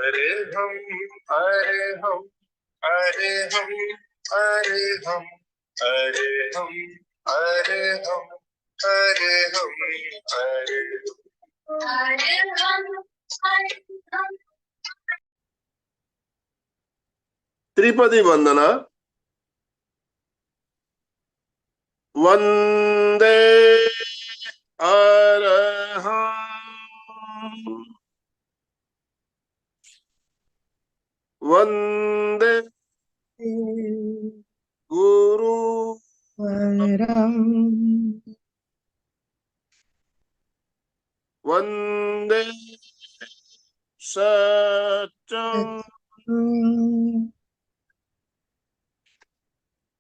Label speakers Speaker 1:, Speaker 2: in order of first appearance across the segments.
Speaker 1: अरे हम अरे हम अरे हम अरे हम अरे हम अरे हम अरे हम अरे हम। त्रिपदी वंदना। वंदे अरहं वंदे गुरु वंदे सत्यं।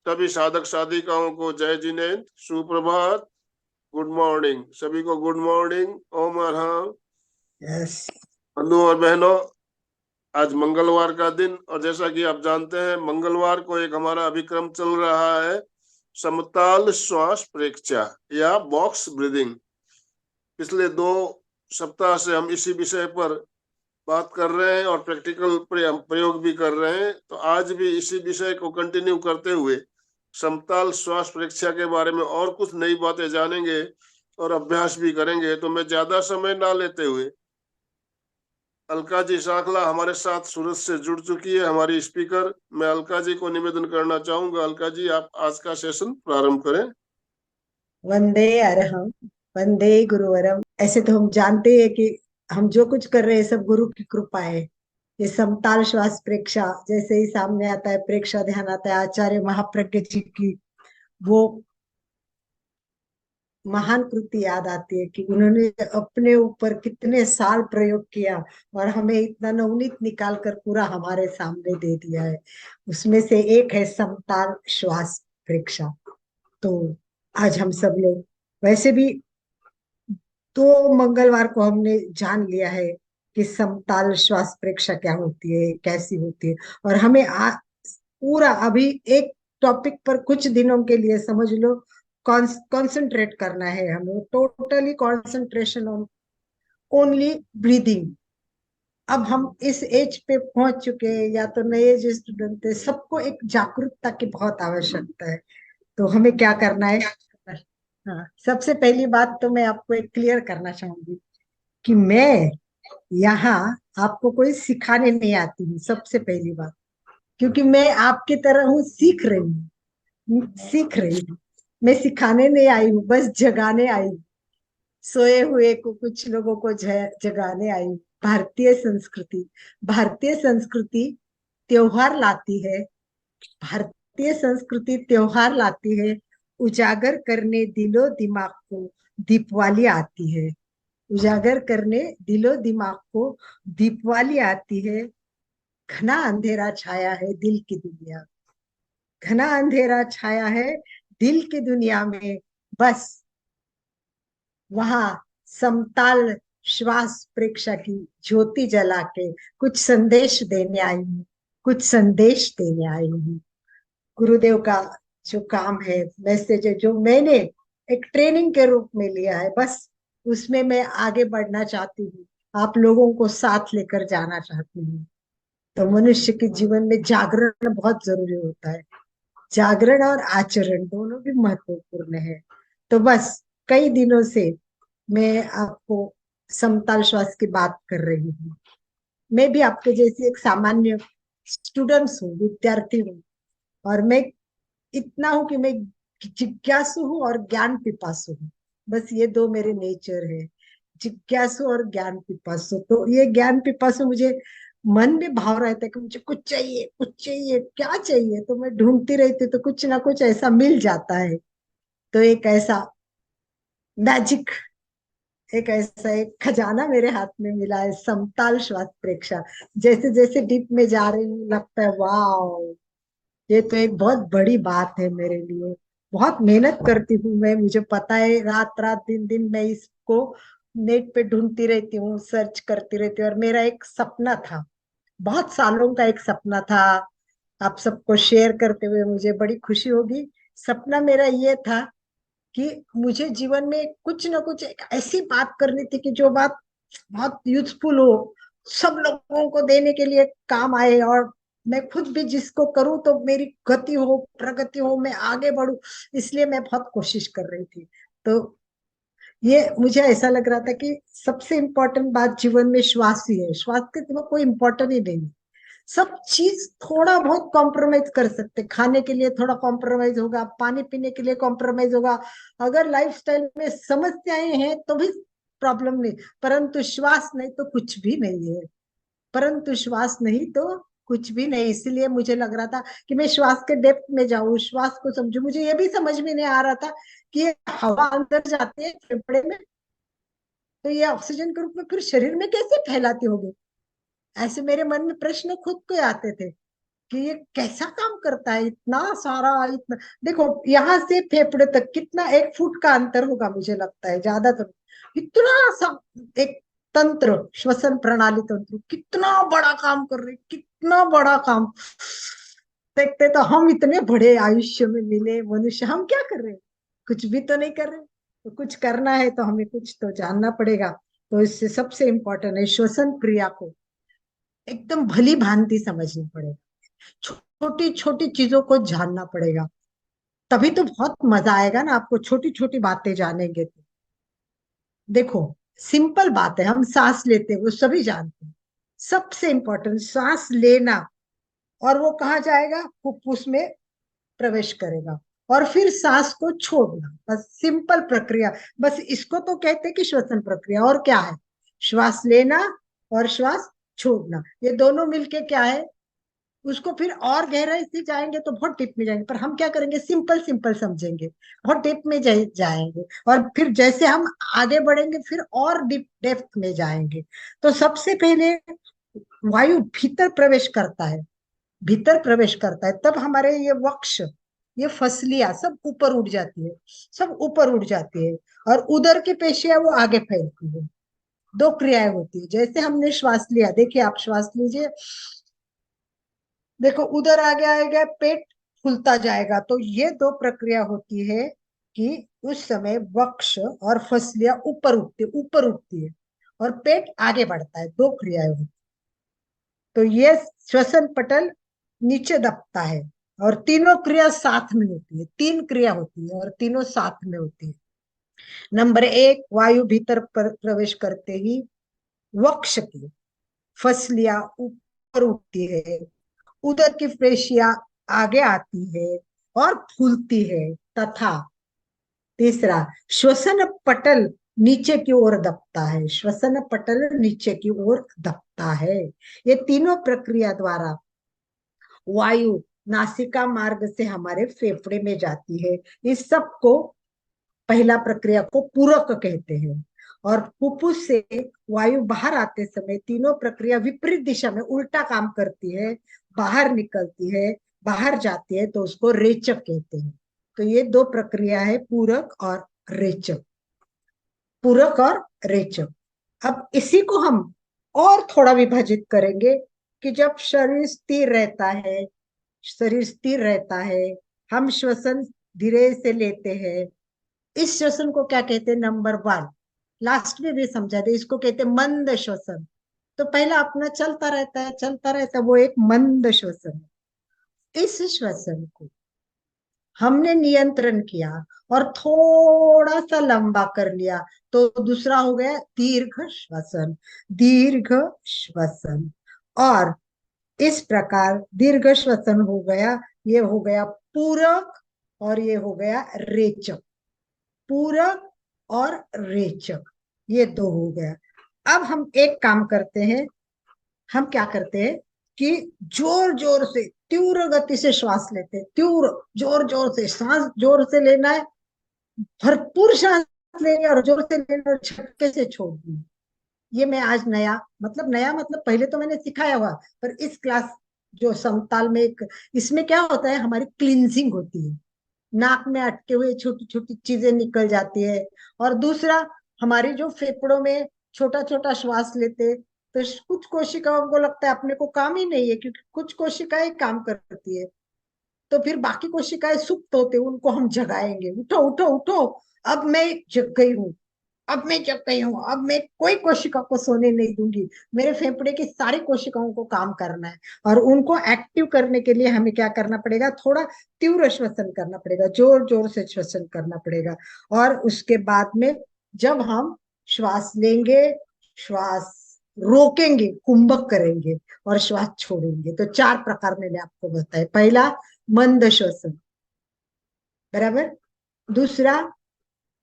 Speaker 1: सभी साधक साधिकाओं को जय जिनेन्द्र, सुप्रभात, गुड मॉर्निंग। सभी को गुड मॉर्निंग, ओम अरहं। बंधु और बहनों, आज मंगलवार का दिन, और जैसा कि आप जानते हैं मंगलवार को एक हमारा अभिक्रम चल रहा है, समताल श्वास प्रेक्षा या बॉक्स ब्रीदिंग। पिछले 2 सप्ताह से हम इसी विषय पर बात कर रहे हैं और प्रैक्टिकल प्रयोग भी कर रहे हैं। तो आज भी इसी विषय को कंटिन्यू करते हुए समताल श्वास प्रेक्षा के बारे में और कुछ नई बातें जानेंगे और अभ्यास भी करेंगे। तो मैं ज्यादा समय ना लेते हुए, अलका जी सांखला हमारे साथ सूरत से जुड़ चुकी है, हमारी स्पीकर। मैं अलका जी को निवेदन करना चाहूंगा, अलका जी आप आज का सेशन प्रारंभ करें।
Speaker 2: वंदे अरहम, वंदे गुरुवरम। ऐसे तो हम जानते हैं कि हम जो कुछ कर रहे हैं सब गुरु की कृपा है। ये समताल श्वास प्रेक्षा जैसे ही सामने आता है, प्रेक्षा ध्यान आता है, आचार्य महाप्रज्ञ जी की वो महान कृति याद आती है कि उन्होंने अपने ऊपर कितने साल प्रयोग किया और हमें इतना नवनीत निकाल कर पूरा हमारे सामने दे दिया है। उसमें से एक है समताल श्वास प्रेक्षा। तो आज हम सब लोग वैसे भी तो मंगलवार को हमने जान लिया है कि समताल श्वास प्रेक्षा क्या होती है, कैसी होती है। और हमें पूरा अभी एक टॉपिक पर कुछ दिनों के लिए समझ लो कंसंट्रेट करना है। हमें totally concentration on only breathing. अब हम इस एज पे पहुंच चुके हैं, या तो नए जो स्टूडेंट है, सबको एक जागरूकता की बहुत आवश्यकता है। तो हमें क्या करना है? हाँ, सबसे पहली बात तो मैं आपको एक क्लियर करना चाहूंगी कि मैं यहाँ आपको कोई सिखाने नहीं आती हूँ, सबसे पहली बात। क्योंकि मैं आपकी तरह हूँ, सीख रही हूँ। मैं सिखाने नहीं आई हूँ, बस जगाने आई हूँ। सोए हुए को, कुछ लोगों को जगाने आई हूँ। भारतीय संस्कृति त्योहार लाती है। भारतीय संस्कृति त्योहार लाती है। उजागर करने दिलो दिमाग को दीपावली आती है। उजागर करने दिलो दिमाग को दीपावली आती है। घना अंधेरा छाया है दिल की दुनिया। घना अंधेरा छाया है दिल की दुनिया में। बस वहां समताल श्वास प्रेक्षा की ज्योति जला के कुछ संदेश देने आई हूँ, कुछ संदेश देने आई हूँ। गुरुदेव का जो काम है, मैसेज है, जो मैंने एक ट्रेनिंग के रूप में लिया है, बस उसमें मैं आगे बढ़ना चाहती हूँ। आप लोगों को साथ लेकर जाना चाहती हूँ। तो मनुष्य के जीवन में जागरण बहुत जरूरी होता है। जागरण और आचरण दोनों भी महत्वपूर्ण है। तो बस कई दिनों से मैं आपको समताल श्वास की बात कर रही हूँ। मैं भी आपके जैसी एक सामान्य स्टूडेंट्स हूँ, विद्यार्थी हूँ। और मैं इतना हूं कि मैं जिज्ञासु हूँ और ज्ञान पिपासु हूँ। बस ये दो मेरे नेचर है, जिज्ञासु और ज्ञान पिपासु। तो ये ज्ञान पिपासु, मुझे मन में भाव रहता है कि मुझे कुछ चाहिए, कुछ चाहिए, क्या चाहिए। तो मैं ढूंढती रहती, तो कुछ ना कुछ ऐसा मिल जाता है। तो एक ऐसा मैजिक, एक खजाना मेरे हाथ में मिला है, समताल श्वास प्रेक्षा। जैसे जैसे डीप में जा रही हूँ, लगता है वाह, ये तो एक बहुत बड़ी बात है मेरे लिए। बहुत मेहनत करती हूँ मैं, मुझे पता है, रात रात दिन दिन मैं इसको नेट पे ढूंढती रहती हूँ, सर्च करती रहती हूँ। और मेरा एक सपना था, बहुत सालों का एक सपना था। आप सबको शेयर करते हुए मुझे बड़ी खुशी होगी। सपना मेरा ये था कि मुझे जीवन में कुछ ना कुछ एक ऐसी बात करनी थी कि जो बात बहुत यूजफुल हो, सब लोगों को देने के लिए काम आए, और मैं खुद भी जिसको करूं तो मेरी गति हो, प्रगति हो, मैं आगे बढ़ूं, इसलिए मैं बहुत कोशिश कर रही थी। तो ये मुझे ऐसा लग रहा था कि सबसे इम्पोर्टेंट बात जीवन में श्वास ही है, श्वास के सिवा कोई इम्पोर्टेंट ही नहीं है। सब चीज थोड़ा बहुत कॉम्प्रोमाइज कर सकते, खाने के लिए थोड़ा कॉम्प्रोमाइज होगा, पानी पीने के लिए कॉम्प्रोमाइज होगा, अगर लाइफस्टाइल में समस्याएं हैं तो भी प्रॉब्लम नहीं, परंतु श्वास नहीं तो कुछ भी नहीं है। परंतु श्वास नहीं तो कुछ भी नहीं। इसलिए मुझे लग रहा था कि मैं श्वास के डेप्थ में जाऊं, श्वास को समझू। मुझे ये भी समझ में नहीं आ रहा था कि ये हवा अंदर जाती है फेफड़े में, तो ये ऑक्सीजन के रूप में फिर शरीर में कैसे फैलाती होगी। ऐसे मेरे मन में प्रश्न खुद को आते थे कि ये कैसा काम करता है, इतना सारा, इतना। देखो यहाँ से फेफड़े तक कितना, 1 फुट का अंतर होगा मुझे लगता है, ज्यादा तो इतना सा एक तंत्र, श्वसन प्रणाली तंत्र कितना बड़ा काम कर रहे, कितना बड़ा काम। देखते तो हम इतने बड़े आयुष्य में मिले मनुष्य, हम क्या कर रहे हैं? कुछ भी तो नहीं कर रहे। तो कुछ करना है तो हमें कुछ तो जानना पड़ेगा। तो इससे सबसे इम्पोर्टेंट है श्वसन क्रिया को एकदम भली भांति समझना पड़ेगा, छोटी छोटी चीजों को जानना पड़ेगा। तभी तो बहुत मजा आएगा ना, आपको छोटी छोटी बातें जानेंगे तो। देखो सिंपल बात है, हम सांस लेते हैं वो सभी जानते हैं, सबसे इंपॉर्टेंट सांस लेना, और वो कहाँ जाएगा, फुफ्फुस में प्रवेश करेगा, और फिर सांस को छोड़ना, बस सिंपल प्रक्रिया। बस इसको तो कहते हैं कि श्वसन प्रक्रिया, और क्या है, श्वास लेना और श्वास छोड़ना, ये दोनों मिलके क्या है। उसको फिर और गहराई से जाएंगे तो बहुत डीप में जाएंगे, पर हम क्या करेंगे, सिंपल सिंपल समझेंगे, बहुत डीप में जाएंगे, और फिर जैसे हम आगे बढ़ेंगे फिर और डीप डेप्थ में जाएंगे। तो सबसे पहले वायु भीतर प्रवेश करता है, भीतर प्रवेश करता है, तब हमारे ये वक्ष, ये फसलियां सब ऊपर उठ जाती है, सब ऊपर उठ जाती है, और उदर की पेशियां वो आगे फैलती है। दो क्रियाएं होती है, जैसे हमने श्वास लिया, देखिए आप श्वास लीजिए, देखो उधर आगे आएगा, पेट फूलता जाएगा, तो ये दो प्रक्रिया होती है कि उस समय वक्ष और फसलियां ऊपर उठती है, और पेट आगे बढ़ता है, दो क्रियाएं होती है। तो ये श्वसन पटल नीचे दबता है, और तीनों क्रिया साथ में होती है, 3 क्रिया होती है और तीनों साथ में होती है। नंबर 1, वायु भीतर प्रवेश करते ही वक्ष की फसलियां ऊपर उठती है, उदर की पेशियां आगे आती है और फूलती है, तथा तीसरा, श्वसन पटल नीचे की ओर दबता है, श्वसन पटल नीचे की ओर दबता है। ये तीनों प्रक्रिया द्वारा वायु नासिका मार्ग से हमारे फेफड़े में जाती है। इस सब को, पहला प्रक्रिया को पूरक कहते हैं, और फुफ्फुस से वायु बाहर आते समय तीनों प्रक्रिया विपरीत दिशा में उल्टा काम करती है, बाहर निकलती है, बाहर जाती है, तो उसको रेचक कहते हैं। तो ये दो प्रक्रिया है, पूरक और रेचक, पूरक और रेचक। अब इसी को हम और थोड़ा विभाजित करेंगे कि जब शरीर स्थिर रहता है, शरीर स्थिर रहता है, हम श्वसन धीरे से लेते हैं, इस श्वसन को क्या कहते हैं, नंबर 1, लास्ट में भी समझा दे, इसको कहते हैं मंद श्वसन। तो पहला अपना चलता रहता है, चलता रहता है, वो एक मंद श्वसन है। इस श्वसन को हमने नियंत्रण किया और थोड़ा सा लंबा कर लिया, तो दूसरा हो गया दीर्घ श्वसन, दीर्घ श्वसन। और इस प्रकार दीर्घ श्वसन हो गया, ये हो गया पूरक, और ये हो गया रेचक, पूरक और रेचक, ये दो हो गया। अब हम एक काम करते हैं, हम क्या करते हैं कि जोर जोर से, तीव्र गति से श्वास लेते हैं, तीव्र जोर जोर से सांस, जोर से लेना है, भरपूर सांस लेनी है, और जोर से लेना और झटके से छोड़नी है। ये मैं आज नया, मतलब नया मतलब पहले तो मैंने सिखाया हुआ, पर इस क्लास जो समताल में एक, इसमें क्या होता है, हमारी क्लींजिंग होती है, नाक में अटके हुए छोटी छोटी चीजें निकल जाती है। और दूसरा, हमारी जो फेफड़ों में छोटा छोटा श्वास लेते, तो कुछ कोशिकाओं को लगता है अपने को काम ही नहीं है, क्योंकि कुछ कोशिकाएं काम करती है, तो फिर बाकी कोशिकाएं सुप्त होते, उनको हम जगाएंगे, उठो उठो उठो, अब मैं जग गई हूँ, अब मैं जब गई हूँ, अब मैं कोई कोशिका को सोने नहीं दूंगी, मेरे फेफड़े की सारी कोशिकाओं को काम करना है। और उनको एक्टिव करने के लिए हमें क्या करना पड़ेगा, थोड़ा तीव्र श्वसन करना पड़ेगा, जोर जोर से श्वसन करना पड़ेगा। और उसके बाद में जब हम श्वास लेंगे, श्वास रोकेंगे, कुंभक करेंगे और श्वास छोड़ेंगे, तो चार प्रकार मैंने आपको बताया। पहला मंद श्वसन, बराबर। दूसरा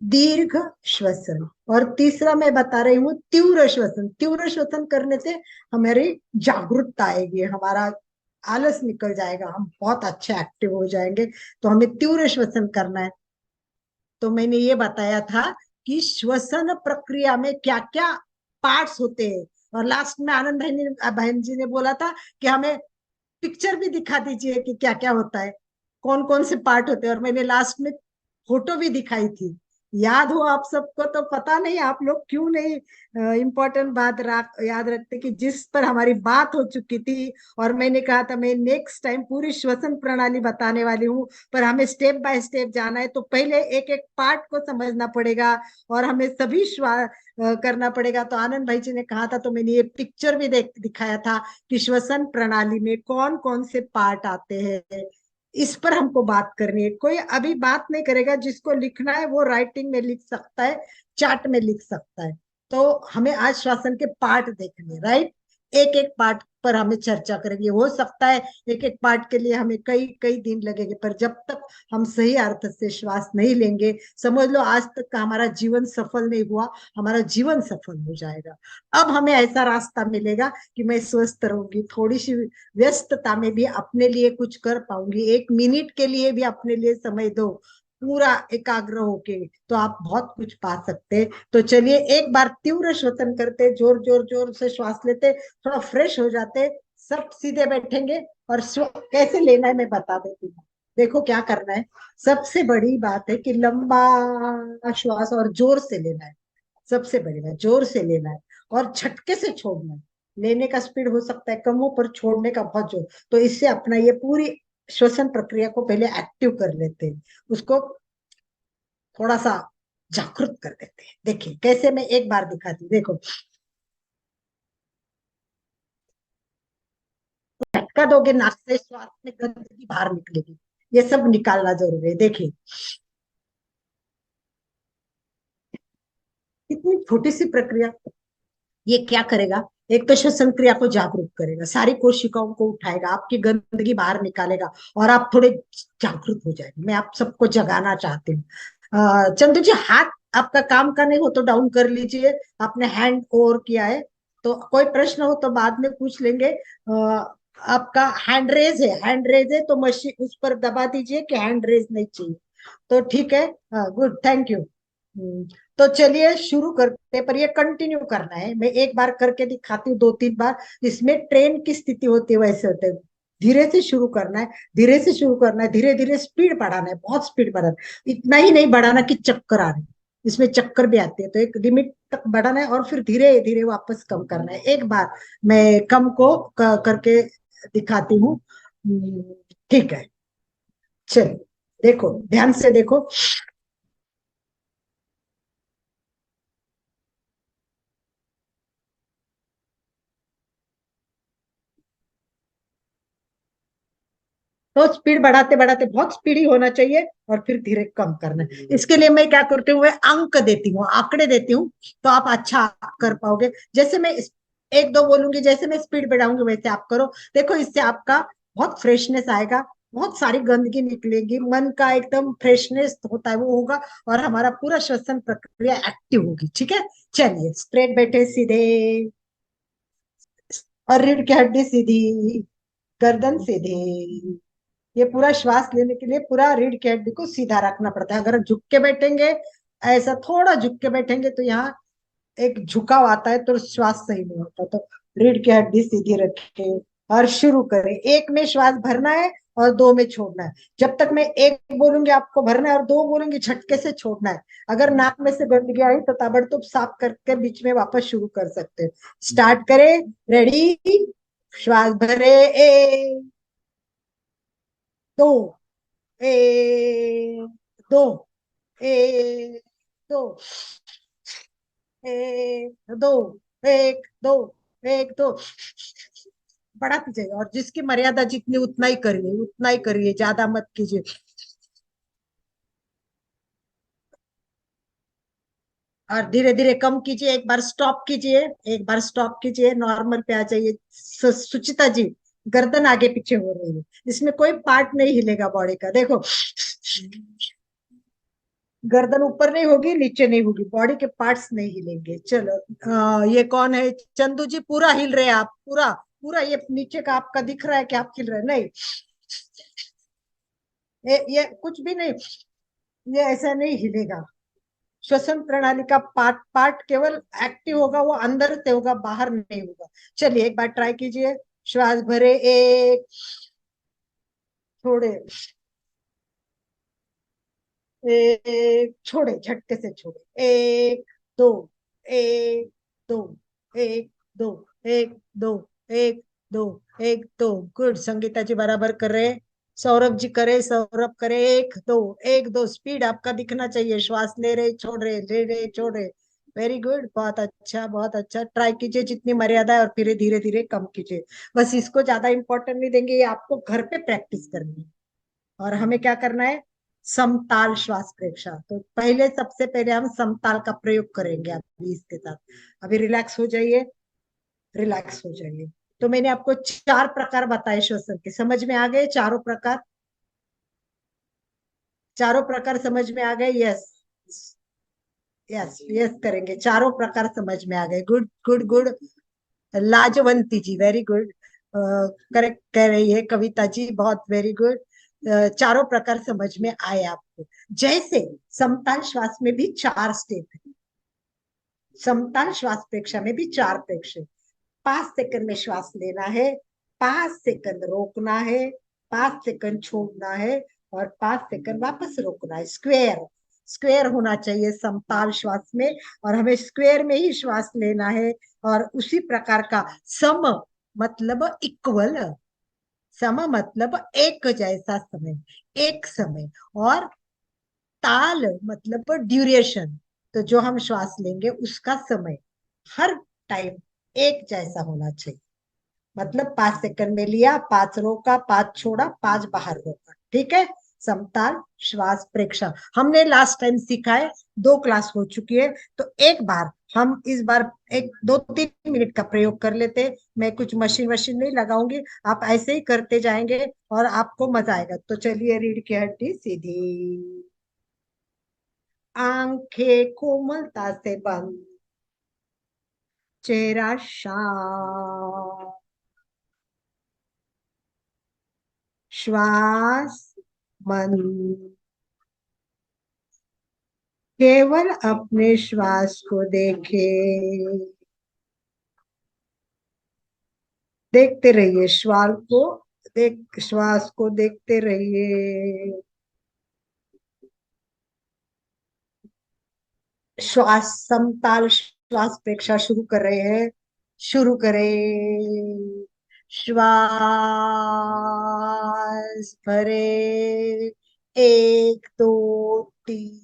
Speaker 2: दीर्घ श्वसन। और तीसरा मैं बता रही हूँ तीव्र श्वसन। तीव्र श्वसन करने से हमारी जागरूकता आएगी, हमारा आलस निकल जाएगा, हम बहुत अच्छे एक्टिव हो जाएंगे। तो हमें तीव्र श्वसन करना है। तो मैंने ये बताया था कि श्वसन प्रक्रिया में क्या क्या पार्ट्स होते हैं। और लास्ट में आनंद बहन जी ने बोला था कि हमें पिक्चर भी दिखा दीजिए कि क्या क्या होता है, कौन कौन से पार्ट होते हैं। और मैंने लास्ट में फोटो भी दिखाई थी। याद हो आप सबको? तो पता नहीं आप लोग क्यों नहीं इम्पोर्टेंट बात याद रखते कि जिस पर हमारी बात हो चुकी थी। और मैंने कहा था मैं नेक्स्ट टाइम पूरी श्वसन प्रणाली बताने वाली हूँ, पर हमें स्टेप बाय स्टेप जाना है। तो पहले एक एक पार्ट को समझना पड़ेगा और हमें सभी करना पड़ेगा। तो आनंद भाई जी ने कहा था, तो मैंने ये पिक्चर भी दिखाया था कि श्वसन प्रणाली में कौन कौन से पार्ट आते हैं। इस पर हमको बात करनी है। कोई अभी बात नहीं करेगा, जिसको लिखना है वो राइटिंग में लिख सकता है, चार्ट में लिख सकता है। तो हमें आज श्वसन के पार्ट देखने, राइट, एक एक पार्ट पर हमें चर्चा करेंगे। हो सकता है एक एक पार्ट के लिए हमें कई कई दिन लगेंगे, पर जब तक हम सही अर्थ से श्वास नहीं लेंगे, समझ लो आज तक का हमारा जीवन सफल नहीं हुआ, हमारा जीवन सफल हो जाएगा। अब हमें ऐसा रास्ता मिलेगा कि मैं स्वस्थ रहूंगी, थोड़ी सी व्यस्तता में भी अपने लिए कुछ कर पाऊंगी, एक मिनट के लिए भी अपने लिए समय दो पूरा एकाग्र होके, तो आप बहुत कुछ पा सकते हैं। तो चलिए एक बार तीव्र श्वसन करते, जोर जोर जोर से श्वास लेते, थोड़ा फ्रेश हो जाते, सब सीधे बैठेंगे। और कैसे लेना है मैं बता देती हूँ। देखो क्या करना है, सबसे बड़ी बात है कि लंबा श्वास और जोर से लेना है। सबसे बड़ी बात, जोर से लेना है और झटके से छोड़ना है। लेने का स्पीड हो सकता है कम हो, पर छोड़ने का बहुत जोर। तो इससे अपना ये पूरी श्वसन प्रक्रिया को पहले एक्टिव कर लेते हैं, उसको थोड़ा सा जागृत कर देते हैं। देखिए कैसे, मैं एक बार दिखाती हूँ, देखो। झटका दोगे नाक से, श्वास में गंदगी बाहर निकलेगी, ये सब निकालना जरूरी है। देखिए इतनी छोटी सी प्रक्रिया, ये क्या करेगा, एक तो श्वसन क्रिया को जागरूक करेगा, सारी कोशिकाओं को उठाएगा, आपकी गंदगी बाहर निकालेगा और आप थोड़े जागरूक हो जाएंगे। मैं आप सबको जगाना चाहती हूँ। चंदू जी, हाथ आपका काम का नहीं हो तो डाउन कर लीजिए, आपने हैंड ओवर किया है। तो कोई प्रश्न हो तो बाद में पूछ लेंगे। आपका हैंड रेज है, हैंड रेज है तो मशीन उस पर दबा दीजिए कि हैंड रेज नहीं चाहिए। तो ठीक है, गुड, थैंक यू। तो चलिए शुरू करते हैं, पर ये कंटिन्यू करना है। मैं एक बार करके दिखाती हूँ, दो तीन बार। इसमें ट्रेन की स्थिति होती है वैसे होते हैं। धीरे से शुरू करना है, धीरे से शुरू करना है, धीरे धीरे स्पीड बढ़ाना है, बहुत स्पीड बढ़ाना है। इतना ही नहीं बढ़ाना कि चक्कर आ रहे हैं, इसमें चक्कर भी आते हैं। तो एक लिमिट तक बढ़ाना है और फिर धीरे धीरे वापस कम करना है। एक बार मैं कम को करके दिखाती हूँ। ठीक है, चलिए देखो, ध्यान से देखो। तो स्पीड बढ़ाते बढ़ाते, बहुत स्पीड ही होना चाहिए, और फिर धीरे कम करना है। इसके लिए मैं क्या करती हूँ, मैं अंक देती हूँ, आंकड़े देती हूँ, तो आप अच्छा कर पाओगे। जैसे मैं एक दो बोलूंगी, जैसे मैं स्पीड बढ़ाऊंगी वैसे आप करो। देखो इससे आपका बहुत फ्रेशनेस आएगा, बहुत सारी गंदगी निकलेगी, मन का एकदम फ्रेशनेस होता है वो होगा, और हमारा पूरा श्वसन प्रक्रिया एक्टिव होगी। ठीक है, चलिए स्ट्रेट बैठे सीधे, और रीढ़ की हड्डी सीधी, गर्दन सीधी। ये पूरा श्वास लेने के लिए पूरा रीढ़ की हड्डी को सीधा रखना पड़ता है। अगर झुक के बैठेंगे, ऐसा थोड़ा झुक के बैठेंगे, तो यहाँ एक झुकाव आता है, तो श्वास सही नहीं होता। तो रीढ़ की हड्डी सीधी रखे और शुरू करें। एक में श्वास भरना है और दो में छोड़ना है। जब तक मैं एक बोलूंगी आपको भरना है, और दो बोलूंगी झटके से छोड़ना है। अगर नाक में से गंदगी आई तो ताबड़तोब साफ करके बीच में वापस शुरू कर सकते हैं। स्टार्ट करें, रेडी, श्वास भरे, एक, दो, एक, दो, एक, दो, एक दो, एक दो, एक दो, बढ़ाते जाइए। और जिसकी मर्यादा जितनी उतना ही करिए, उतना ही करिए, ज्यादा मत कीजिए। और धीरे धीरे कम कीजिए, एक बार स्टॉप कीजिए, एक बार स्टॉप कीजिए, नॉर्मल पे आ जाइए। सुचिता जी, गर्दन आगे पीछे हो रही है, इसमें कोई पार्ट नहीं हिलेगा बॉडी का, देखो। गर्दन ऊपर नहीं होगी, नीचे नहीं होगी, बॉडी के पार्ट्स नहीं हिलेंगे। चलो, ये कौन है? चंदू जी, पूरा हिल रहे हैं आप, पूरा पूरा। ये नीचे का आपका दिख रहा है कि आप हिल रहे हैं? नहीं, ये कुछ भी नहीं, ये ऐसा नहीं हिलेगा। श्वसन प्रणाली का पार्ट पार्ट केवल एक्टिव होगा, वो अंदर से होगा, बाहर नहीं होगा। चलिए एक बार ट्राई कीजिए। श्वास भरे, एक, छोड़े, एक, छोड़े, झटके से छोड़े, एक, दो, एक, दो, एक, दो, एक, दो, एक, दो, एक, दो। गुड, संगीता जी बराबर कर रहे हैं। सौरभ जी करे, सौरभ करे, एक दो, एक दो, स्पीड आपका दिखना चाहिए। श्वास ले रहे, छोड़ रहे, ले रहे, छोड़ रहे। वेरी गुड, बहुत अच्छा, बहुत अच्छा। ट्राई कीजिए जितनी मर्यादा है, और फिर धीरे धीरे कम कीजिए। बस इसको ज्यादा इंपॉर्टेंट नहीं देंगे, ये आपको घर पे प्रैक्टिस करनी है। और हमें क्या करना है? समताल श्वास प्रेक्षा। तो पहले, सबसे पहले हम समताल का प्रयोग करेंगे अभी इसके साथ। अभी रिलैक्स हो जाइए, रिलैक्स हो जाइए। तो मैंने आपको चार प्रकार बताए श्वसन के, समझ में आ गए चारों प्रकार? चारों प्रकार समझ में आ गए? यस, यस, यस करेंगे। चारों प्रकार समझ में आ गए। Good, good, good. Lajwanti ji, very good. Correct कह रही है कविता जी, बहुत वेरी गुड। चारों प्रकार समझ में आए आपको। जैसे समताल श्वास में भी चार स्टेप है, समताल श्वास प्रेक्षा में भी चार प्रेक्षे। 5 सेकंड में श्वास लेना है, 5 सेकंड रोकना है, 5 सेकंड छोड़ना है, और 5 सेकंड वापस रोकना है। स्क्वेयर, स्क्वेयर होना चाहिए समताल श्वास में। और हमें स्क्वेयर में ही श्वास लेना है। और उसी प्रकार का सम मतलब इक्वल, सम मतलब एक जैसा समय, एक समय। और ताल मतलब ड्यूरेशन, तो जो हम श्वास लेंगे उसका समय हर टाइम एक जैसा होना चाहिए। मतलब 5 सेकंड में लिया, 5 रोका, 5 छोड़ा, 5 बाहर रोका, ठीक है? समताल श्वास प्रेक्षा हमने लास्ट टाइम सीखा है, 2 क्लास हो चुकी है। तो एक बार हम इस बार एक 2-3 मिनट का प्रयोग कर लेते हैं। मैं कुछ मशीन वशीन नहीं लगाऊंगी, आप ऐसे ही करते जाएंगे और आपको मजा आएगा। तो चलिए, रीढ़ की हड्डी सीधी, आंखें कोमलता से बंद, चेहरा शांत, श्वास मन, केवल अपने श्वास को देखे, देखते रहिए श्वास को, देख, श्वास को देखते रहिए। श्वास, समताल श्वास प्रेक्षा शुरू कर रहे हैं। शुरू करें। श्वास भरे, एक, दो, तीन,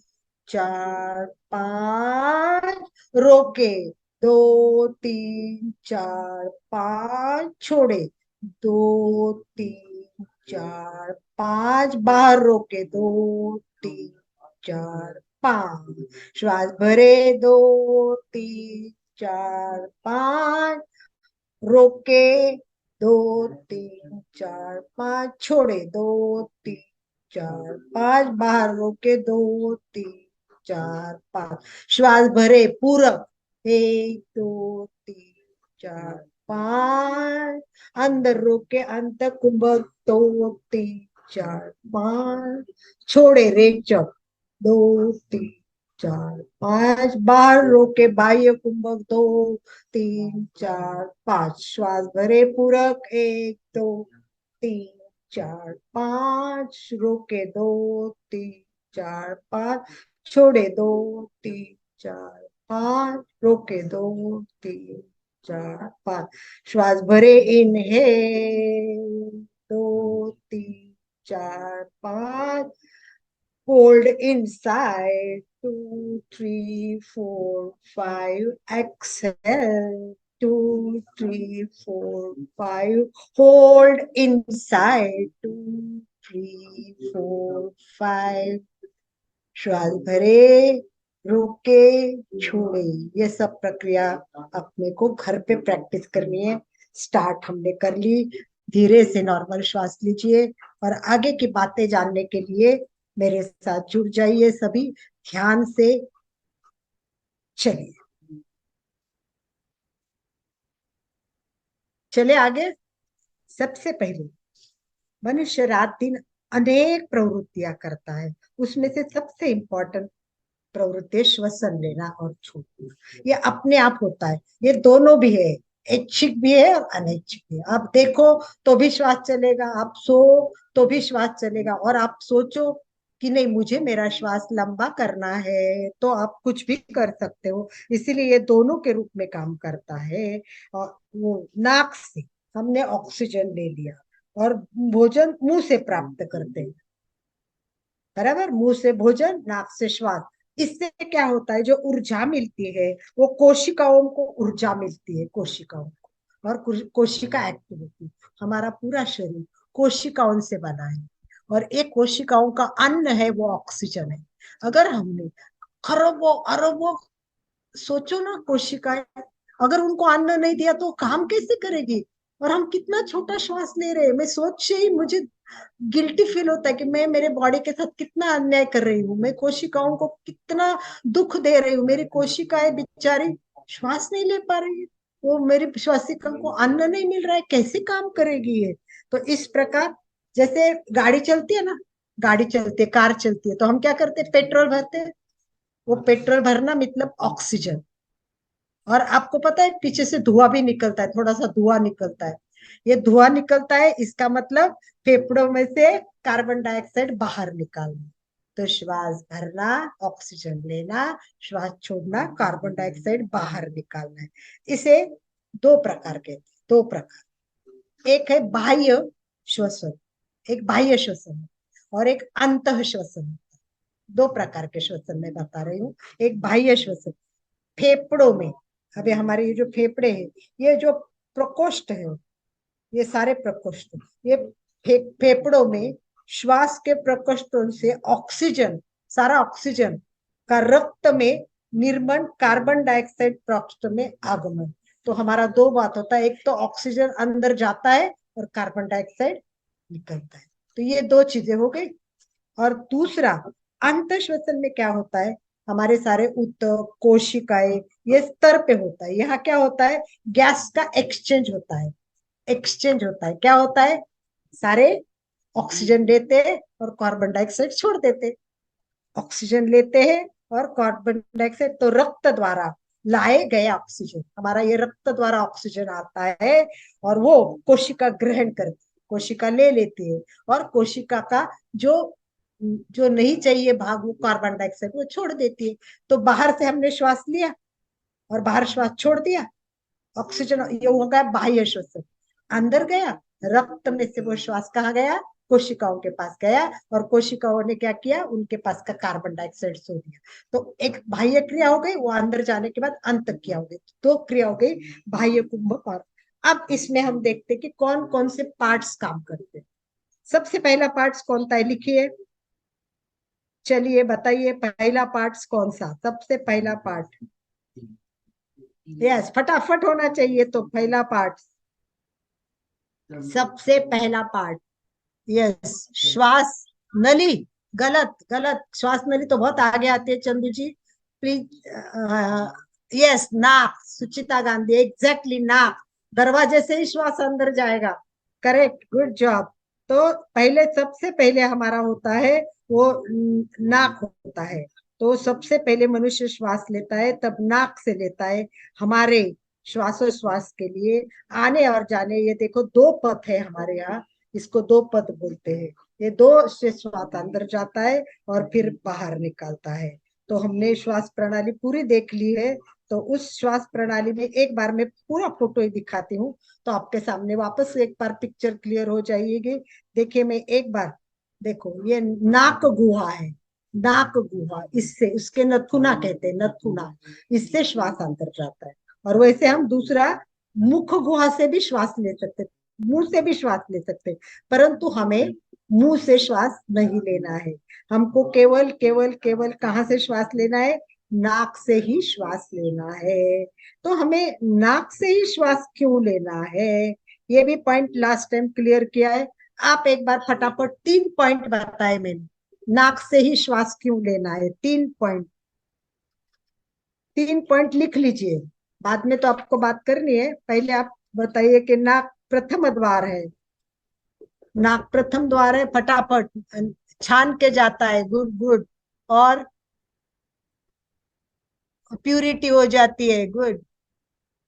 Speaker 2: चार, पांच, रोके, दो, तीन, चार, पांच, छोड़े, दो, तीन, चार, पांच, बाहर रोके, दो, तीन, चार, पांच। श्वास भरे, दो, तीन, चार, पांच, रोके, दो, तीन, चार, पांच, छोड़े, दो, तीन, चार, पांच, बाहर रोके, दो, तीन, चार, पांच। श्वास भरे, पूरक, एक, दो, तीन, चार, पांच, अंदर रोके, अंत कुंभक, दो, तीन, चार, पांच, छोड़े, रेचक, दो, तीन, चार, पांच, बाहर रोके, बाह्य कुंभक, दो, तीन, चार, पांच। श्वास भरे, पूरक, एक, दो, तीन, चार, पांच, रोके, दो, तीन, चार, पांच, छोड़े, दो, तीन, चार, पांच, रोके, दो, तीन, चार, पांच। श्वास भरे, इनहेल, दो, तीन, चार, पांच, Hold inside. 2, 3, 4, 5. Exhale. 2, 3, 4, 5. Hold inside. 2, 3, 4, 5. श्वास भरे, रोके, छोड़े। ये सब प्रक्रिया अपने को घर पे प्रैक्टिस करनी है। स्टार्ट हमने कर ली। धीरे से नॉर्मल श्वास लीजिए और आगे की बातें जानने के लिए मेरे साथ जुड़ जाइए सभी, ध्यान से चलिए। चले आगे। सबसे पहले मनुष्य रात दिन अनेक प्रवृत्तियां करता है, उसमें से सबसे इंपॉर्टेंट प्रवृत्ति श्वसन लेना और छोड़ना। ये अपने आप होता है, ये दोनों भी है, ऐच्छिक भी है और अनैच्छिक भी है। आप देखो तो भी श्वास चलेगा, आप सो तो भी श्वास चलेगा, और आप सोचो कि नहीं मुझे मेरा श्वास लंबा करना है तो आप कुछ भी कर सकते हो। इसीलिए ये दोनों के रूप में काम करता है। और वो नाक से हमने ऑक्सीजन ले लिया और भोजन मुंह से प्राप्त करते हैं, बराबर। मुंह से भोजन, नाक से श्वास। इससे क्या होता है, जो ऊर्जा मिलती है वो कोशिकाओं को ऊर्जा मिलती है, कोशिकाओं को। और कोशिका एक्टिविटी, हमारा पूरा शरीर कोशिकाओं से बना है, और एक कोशिकाओं का अन्न है वो ऑक्सीजन है। अगर हमने खरबों अरबों, सोचो ना, कोशिकाएं, अगर उनको अन्न नहीं दिया तो काम कैसे करेगी। और हम कितना छोटा श्वास ले रहे हैं, मैं सोच से ही मुझे गिल्टी फील होता है कि मैं मेरे बॉडी के साथ कितना अन्याय कर रही हूँ, मैं कोशिकाओं को कितना दुख दे रही हूँ। मेरी कोशिकाएं बेचारी श्वास नहीं ले पा रही है, वो मेरी श्वासिका को अन्न नहीं मिल रहा है, कैसे काम करेगी ये। तो इस प्रकार, जैसे गाड़ी चलती है ना, गाड़ी चलती है, कार चलती है, तो हम क्या करते हैं, पेट्रोल भरते हैं। वो पेट्रोल भरना मतलब ऑक्सीजन। और आपको पता है पीछे से धुआं भी निकलता है, थोड़ा सा धुआं निकलता है। ये धुआं निकलता है, इसका मतलब फेफड़ों में से कार्बन डाइऑक्साइड बाहर निकालना। तो श्वास भरना, ऑक्सीजन लेना, श्वास छोड़ना, कार्बन डाइऑक्साइड बाहर निकालना है। इसे दो प्रकार के, दो प्रकार, एक है बाह्य श्वसन, एक बाह्य श्वसन और एक अंतः श्वसन। दो प्रकार के श्वसन मैं बता रही हूँ। एक बाह्य श्वसन, फेफड़ों में, अभी हमारे ये जो फेफड़े हैं, ये जो प्रकोष्ठ है, ये सारे प्रकोष्ठ, ये फेफड़ों में श्वास के प्रकोष्ठों से ऑक्सीजन, सारा ऑक्सीजन का रक्त में निर्मण, कार्बन डाइऑक्साइड प्रकोष्ठ में आगमन। तो हमारा दो बात होता है, एक तो ऑक्सीजन अंदर जाता है और कार्बन डाइऑक्साइड निकलता है। तो ये दो चीजें हो गई। और दूसरा, अंतःश्वसन में क्या होता है, हमारे सारे ऊतक, कोशिकाएं, ये स्तर पे होता है। यहाँ क्या होता है, गैस का एक्सचेंज होता है। एक्सचेंज होता है, क्या होता है, सारे ऑक्सीजन लेते हैं और कार्बन डाइऑक्साइड छोड़ देते हैं। ऑक्सीजन लेते हैं और कार्बन डाइऑक्साइड, तो रक्त द्वारा लाए गए ऑक्सीजन, हमारा ये रक्त द्वारा ऑक्सीजन आता है और वो कोशिका ग्रहण करती है, कोशिका ले लेती है। और कोशिका का जो जो नहीं चाहिए भाग, वो कार्बन डाइऑक्साइड वो छोड़ देती है। तो बाहर से हमने श्वास लिया और बाहर श्वास छोड़ दिया, ऑक्सीजन, ये हो गया बाह्य श्वसन। अंदर गया, रक्त में से वो श्वास कहाँ गया, कोशिकाओं के पास गया, और कोशिकाओं ने क्या किया, उनके पास का कार्बन डाइऑक्साइड सो दिया। तो एक बाह्य क्रिया हो गई, वो अंदर जाने के बाद अंत क्रिया हो गई। दो क्रिया हो गई, बाह्य कुंभक और। अब इसमें हम देखते हैं कि कौन कौन से पार्ट्स काम करते हैं। सबसे पहला पार्ट्स कौन सा है, लिखिए, चलिए बताइए, पहला पार्ट्स कौन सा, सबसे पहला पार्ट। यस, फटाफट होना चाहिए। तो पहला पार्ट, सबसे पहला पार्ट, यस, श्वास नली। गलत गलत, श्वास नली तो बहुत आगे आती है, चंदू जी प्लीज। यस, नाक, सुचिता गांधी, एग्जैक्टली नाक, दरवाजे से ही श्वास अंदर जाएगा। Correct, good job. तो पहले, सबसे पहले हमारा होता है वो नाक होता है। तो सबसे पहले मनुष्य श्वास लेता है तब नाक से लेता है। हमारे श्वासोश्वास के लिए आने और जाने, ये देखो दो पथ है हमारे यहाँ, इसको दो पद बोलते हैं। ये दो से श्वास अंदर जाता है और फिर बाहर निकालता है। तो हमने श्वास प्रणाली पूरी देख ली है। तो उस श्वास प्रणाली में एक बार मैं पूरा फोटो ही दिखाती हूँ, तो आपके सामने वापस एक बार पिक्चर क्लियर हो जाएगी। देखिए, मैं एक बार, देखो ये नाक गुहा है, नाक गुहा, इससे, उसके नथुना कहते हैं, नथुना, इससे श्वास अंदर जाता है। और वैसे हम दूसरा मुख गुहा से भी श्वास ले सकते, मुंह से भी श्वास ले सकते, परंतु हमें मुंह से श्वास नहीं लेना है। हमको केवल केवल केवल कहाँ से श्वास लेना है? नाक से ही श्वास लेना है। तो हमें नाक से ही श्वास क्यों लेना है, ये भी पॉइंट लास्ट टाइम क्लियर किया है। आप एक बार फटाफट 3 पॉइंट बताए मैंने, नाक से ही श्वास क्यों लेना है, 3 पॉइंट। 3 पॉइंट लिख लीजिए, बाद में तो आपको बात करनी है। पहले आप बताइए कि नाक प्रथम द्वार है, नाक प्रथम द्वार है, फटाफट छान के जाता है, गुड गुड, और प्यूरिटी हो जाती है, गुड,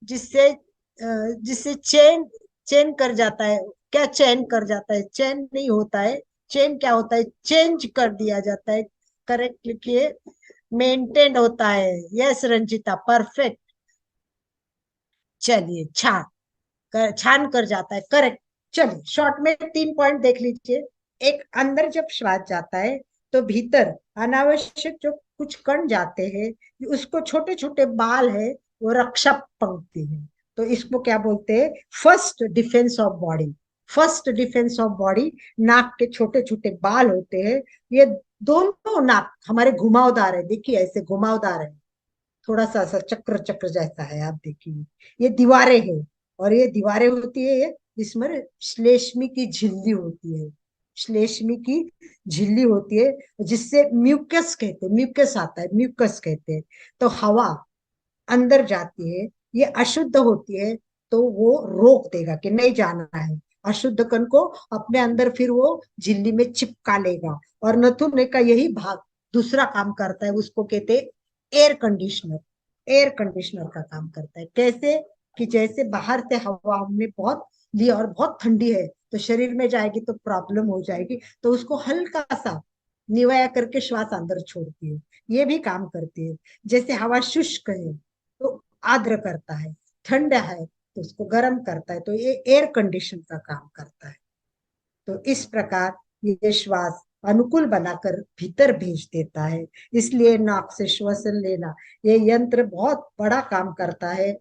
Speaker 2: जिससे जिससे चेन, चेन कर जाता है। क्या चेन कर जाता है? चेन नहीं होता है, चेन क्या होता है? चेंज कर दिया जाता है। करेक्ट लिखिए, मेंटेन होता है। Yes Ranjita, perfect. चलिए, छान कर जाता है, करेक्ट। चलिए शॉर्ट में 3 पॉइंट देख लीजिए। एक, अंदर जब श्वास जाता है तो भीतर अनावश्यक जो कुछ कण जाते हैं, उसको छोटे छोटे बाल है, वो रक्षा पंक्ति है। तो इसको क्या बोलते हैं? First defence of body. First defence of body, नाक के छोटे छोटे बाल होते हैं। ये दोनों नाक हमारे घुमावदार है, देखिए ऐसे घुमावदार है, थोड़ा सा ऐसा चक्र चक्र जैसा है, आप देखिए। ये दीवारें हैं, और ये दीवारें होती है, ये इसमें श्लेष्मी की झिल्ली होती है, श्लेष्मी की झिल्ली होती है, जिससे म्यूकस कहते हैं, म्यूकस आता है, म्यूकस कहते हैं। तो हवा अंदर जाती है, ये अशुद्ध होती है, तो वो रोक देगा कि नहीं जाना है, अशुद्ध कण को अपने अंदर फिर वो झिल्ली में चिपका लेगा। और नथुने का यही भाग दूसरा काम करता है, उसको कहते हैं एयर कंडीशनर। एयर कंडीशनर का काम करता है। कैसे? कि जैसे बाहर से हवा हमने बहुत ली और बहुत ठंडी है, तो शरीर में जाएगी तो प्रॉब्लम हो जाएगी, तो उसको हल्का सा निवाया करके श्वास अंदर छोड़ती है, ये भी काम करती है। जैसे हवा शुष्क है तो आर्द्र करता है, ठंडा है तो उसको गर्म करता है, तो ये एयर कंडीशन का काम करता है। तो इस प्रकार ये श्वास अनुकूल बनाकर भीतर भेज देता है। इसलिए नाक से श्वसन लेना, ये यंत्र बहुत बड़ा काम करता है।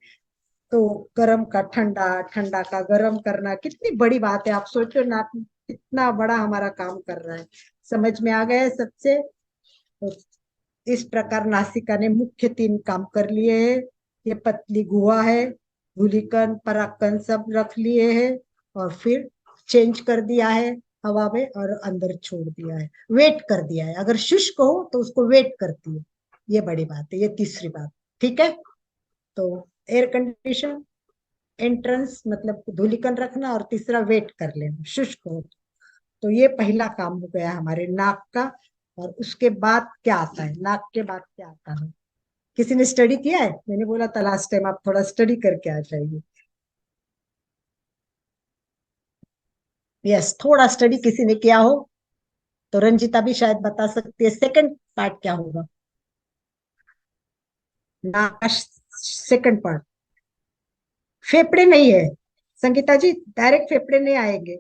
Speaker 2: तो गर्म का ठंडा, ठंडा का गर्म करना, कितनी बड़ी बात है, आप सोचो नाक कितना बड़ा हमारा काम कर रहा है। समझ में आ गया है सबसे? तो इस प्रकार नासिका ने मुख्य 3 काम कर लिए हैं। ये पतली गुहा है, धूलिकण परागकण सब रख लिए हैं, और फिर चेंज कर दिया है हवा में, और अंदर छोड़ दिया है, वेट कर दिया है। अगर शुष्क हो तो उसको वेट करती है, ये बड़ी बात है, ये तीसरी बात। ठीक है, तो एयर कंडीशन, एंट्रेंस मतलब धूलिकण रखना, और तीसरा वेट कर लेना शुष्क हो। तो ये पहला काम हो गया हमारे नाक का। और उसके बाद क्या आता है? नाक के बाद क्या आता है? किसी ने स्टडी किया है? मैंने बोला था लास्ट टाइम, आप थोड़ा स्टडी करके आ जाइए। यस, थोड़ा स्टडी किसी ने किया हो तो रंजिता भी शायद बता सकती है, सेकंड पार्ट क्या होगा नाक का? सेकंड पार्ट फेफड़े नहीं है संगीता जी, डायरेक्ट फेफड़े नहीं आएंगे।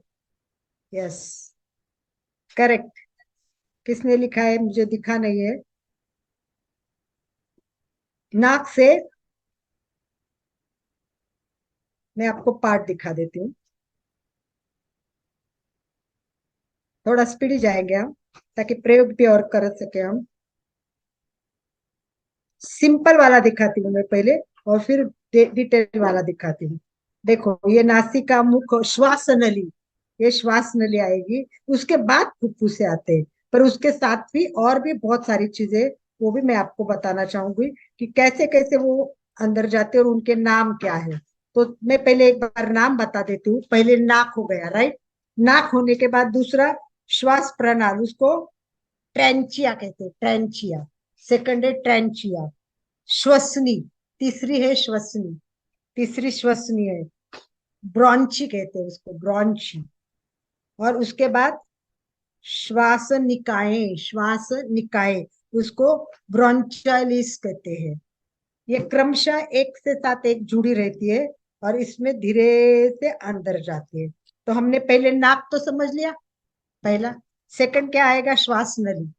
Speaker 2: Yes, correct. किसने लिखा है? मुझे दिखा नहीं है। नाक से, मैं आपको पार्ट दिखा देती हूँ, थोड़ा स्पीड जाएंगे हम, ताकि प्रयोग भी और कर सके हम। सिंपल वाला दिखाती हूँ मैं पहले, और फिर डिटेल वाला दिखाती हूँ। देखो, ये नासिका, मुख, श्वास नली, ये श्वास नली आएगी, उसके बाद फुफ्फुस से आते हैं। पर उसके साथ भी और भी बहुत सारी चीजें, वो भी मैं आपको बताना चाहूंगी कि कैसे कैसे वो अंदर जाते हैं और उनके नाम क्या है। तो मैं पहले एक बार नाम बता देती हूँ। पहले नाक हो गया, राइट? नाक होने के बाद दूसरा श्वास प्रणाली, उसको ट्रेंचिया कहते हैं, ट्रेंचिया। सेकंड है ट्रेंचिया। श्वसनी, तीसरी है श्वसनी, तीसरी श्वसनी है, ब्रॉन्ची कहते हैं उसको, ब्रॉन्ची। और उसके बाद श्वास निकाय, श्वास निकाय, उसको ब्रॉन्चाइलिस कहते हैं। ये क्रमशः एक से साथ एक जुड़ी रहती है, और इसमें धीरे से अंदर जाती है। तो हमने पहले नाक तो समझ लिया, पहला। सेकंड क्या आएगा? श्वास नली।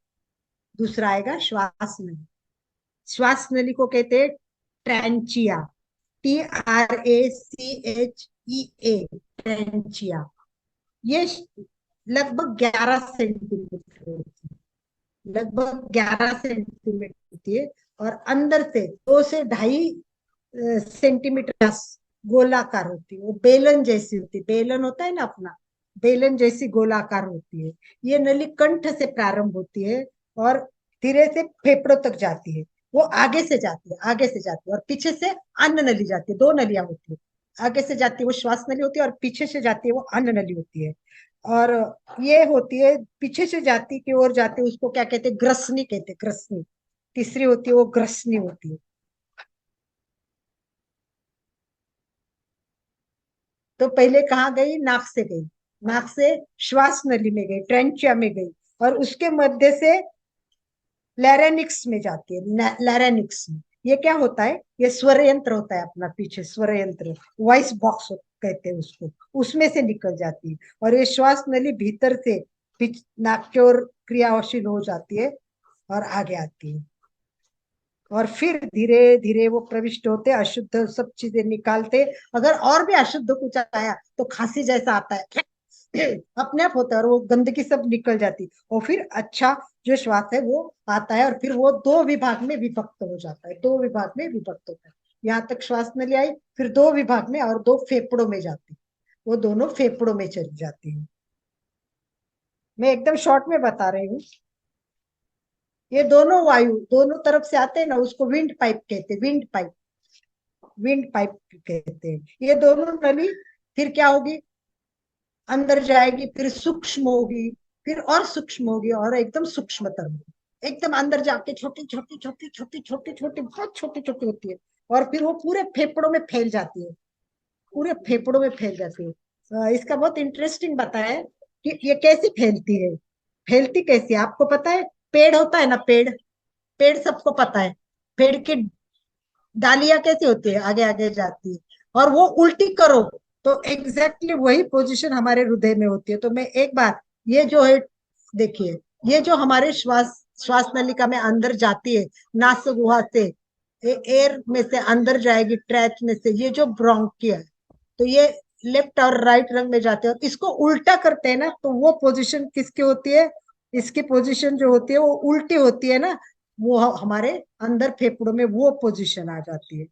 Speaker 2: दूसरा आएगा श्वास नली। श्वास नली को कहते हैं ट्रैंचिया, TRACHEA, ट्रैंचिया। ये लगभग 11 सेंटीमीटर होती है, लगभग 11 सेंटीमीटर होती है। और अंदर से 2 से 2.5 सेंटीमीटर गोलाकार होती है, वो बेलन जैसी होती है। बेलन होता है ना अपना, बेलन जैसी गोलाकार होती है। ये नली कंठ से प्रारंभ होती है और धीरे से फेफड़ों तक जाती है। वो आगे से जाती है, आगे से जाती है, और पीछे से अन्न नली जाती है। 2 नलियां होती है, आगे से जाती है वो श्वास नली होती है, और पीछे से जाती है वो अन्न नली होती है। और ये होती है पीछे से जाती की ओर जाती है, उसको क्या कहते हैं, ग्रसनी कहते हैं, ग्रसनी। तीसरी होती है वो ग्रसनी होती है। तो पहले कहाँ गई, नाक से गई, नाक से श्वास नली में गई, ट्रेंचिया में गई, और उसके मध्य से लैरेनिक्स में जाती है, लैरेनिक्स में। ये क्या होता है, ये स्वर यंत्र होता है अपना, पीछे स्वर यंत्र, वॉइस बॉक्स कहते हैं उसको, उसमें से निकल जाती है। और ये श्वास नली भीतर से नाक की ओर क्रियाशील हो जाती है और आगे आती है। और फिर धीरे धीरे वो प्रविष्ट होते, अशुद्ध सब चीजें निकालते। अगर और भी अशुद्ध कुछ आया तो खांसी जैसा आता है, अपने आप होता है, और वो गंदगी सब निकल जाती है। और फिर अच्छा जो श्वास है वो आता है, और फिर वो 2 विभाग में विभक्त हो जाता है, 2 विभाग में विभक्त होता है। यहाँ तक श्वास नली आई, फिर 2 विभाग में, और 2 फेफड़ों में जाती, वो दोनों फेफड़ों में चली जाती है। मैं एकदम शॉर्ट में बता रही हूँ। ये दोनों वायु दोनों तरफ से आते हैं ना, उसको विंड पाइप कहते हैं, विंड पाइप, विंड पाइप कहते हैं। ये दोनों नली फिर क्या होगी, अंदर जाएगी, फिर सूक्ष्म होगी, फिर और सूक्ष्म होगी, और एकदम सूक्ष्मतर होगी, एकदम अंदर जाके छोटी छोटी छोटी छोटी छोटी छोटी, बहुत छोटी छोटी होती है। और फिर वो पूरे फेफड़ों में फैल जाती है, पूरे फेफड़ों में फैल जाती है। इसका बहुत इंटरेस्टिंग बताया कि ये कैसी फैलती है, फैलती कैसी है आपको पता है। पेड़ होता है ना, पेड़, पेड़ सबको पता है, पेड़ की डालियां कैसी होती है, आगे आगे जाती है। और वो उल्टी करो तो एग्जैक्टली वही पोजीशन हमारे हृदय में होती है। तो मैं एक बार, ये जो है देखिए, ये जो हमारे श्वास नलिका में अंदर जाती है, नास गुहा से, एयर में से अंदर जाएगी ट्रैच में से, ये जो ब्रोंकिया है, तो ये लेफ्ट और राइट रंग में जाते हैं। और इसको उल्टा करते हैं ना, तो वो पोजीशन किसकी होती है, इसकी पोजीशन जो होती है वो उल्टी होती है ना, वो हमारे अंदर फेफड़ों में वो पोजीशन आ जाती है।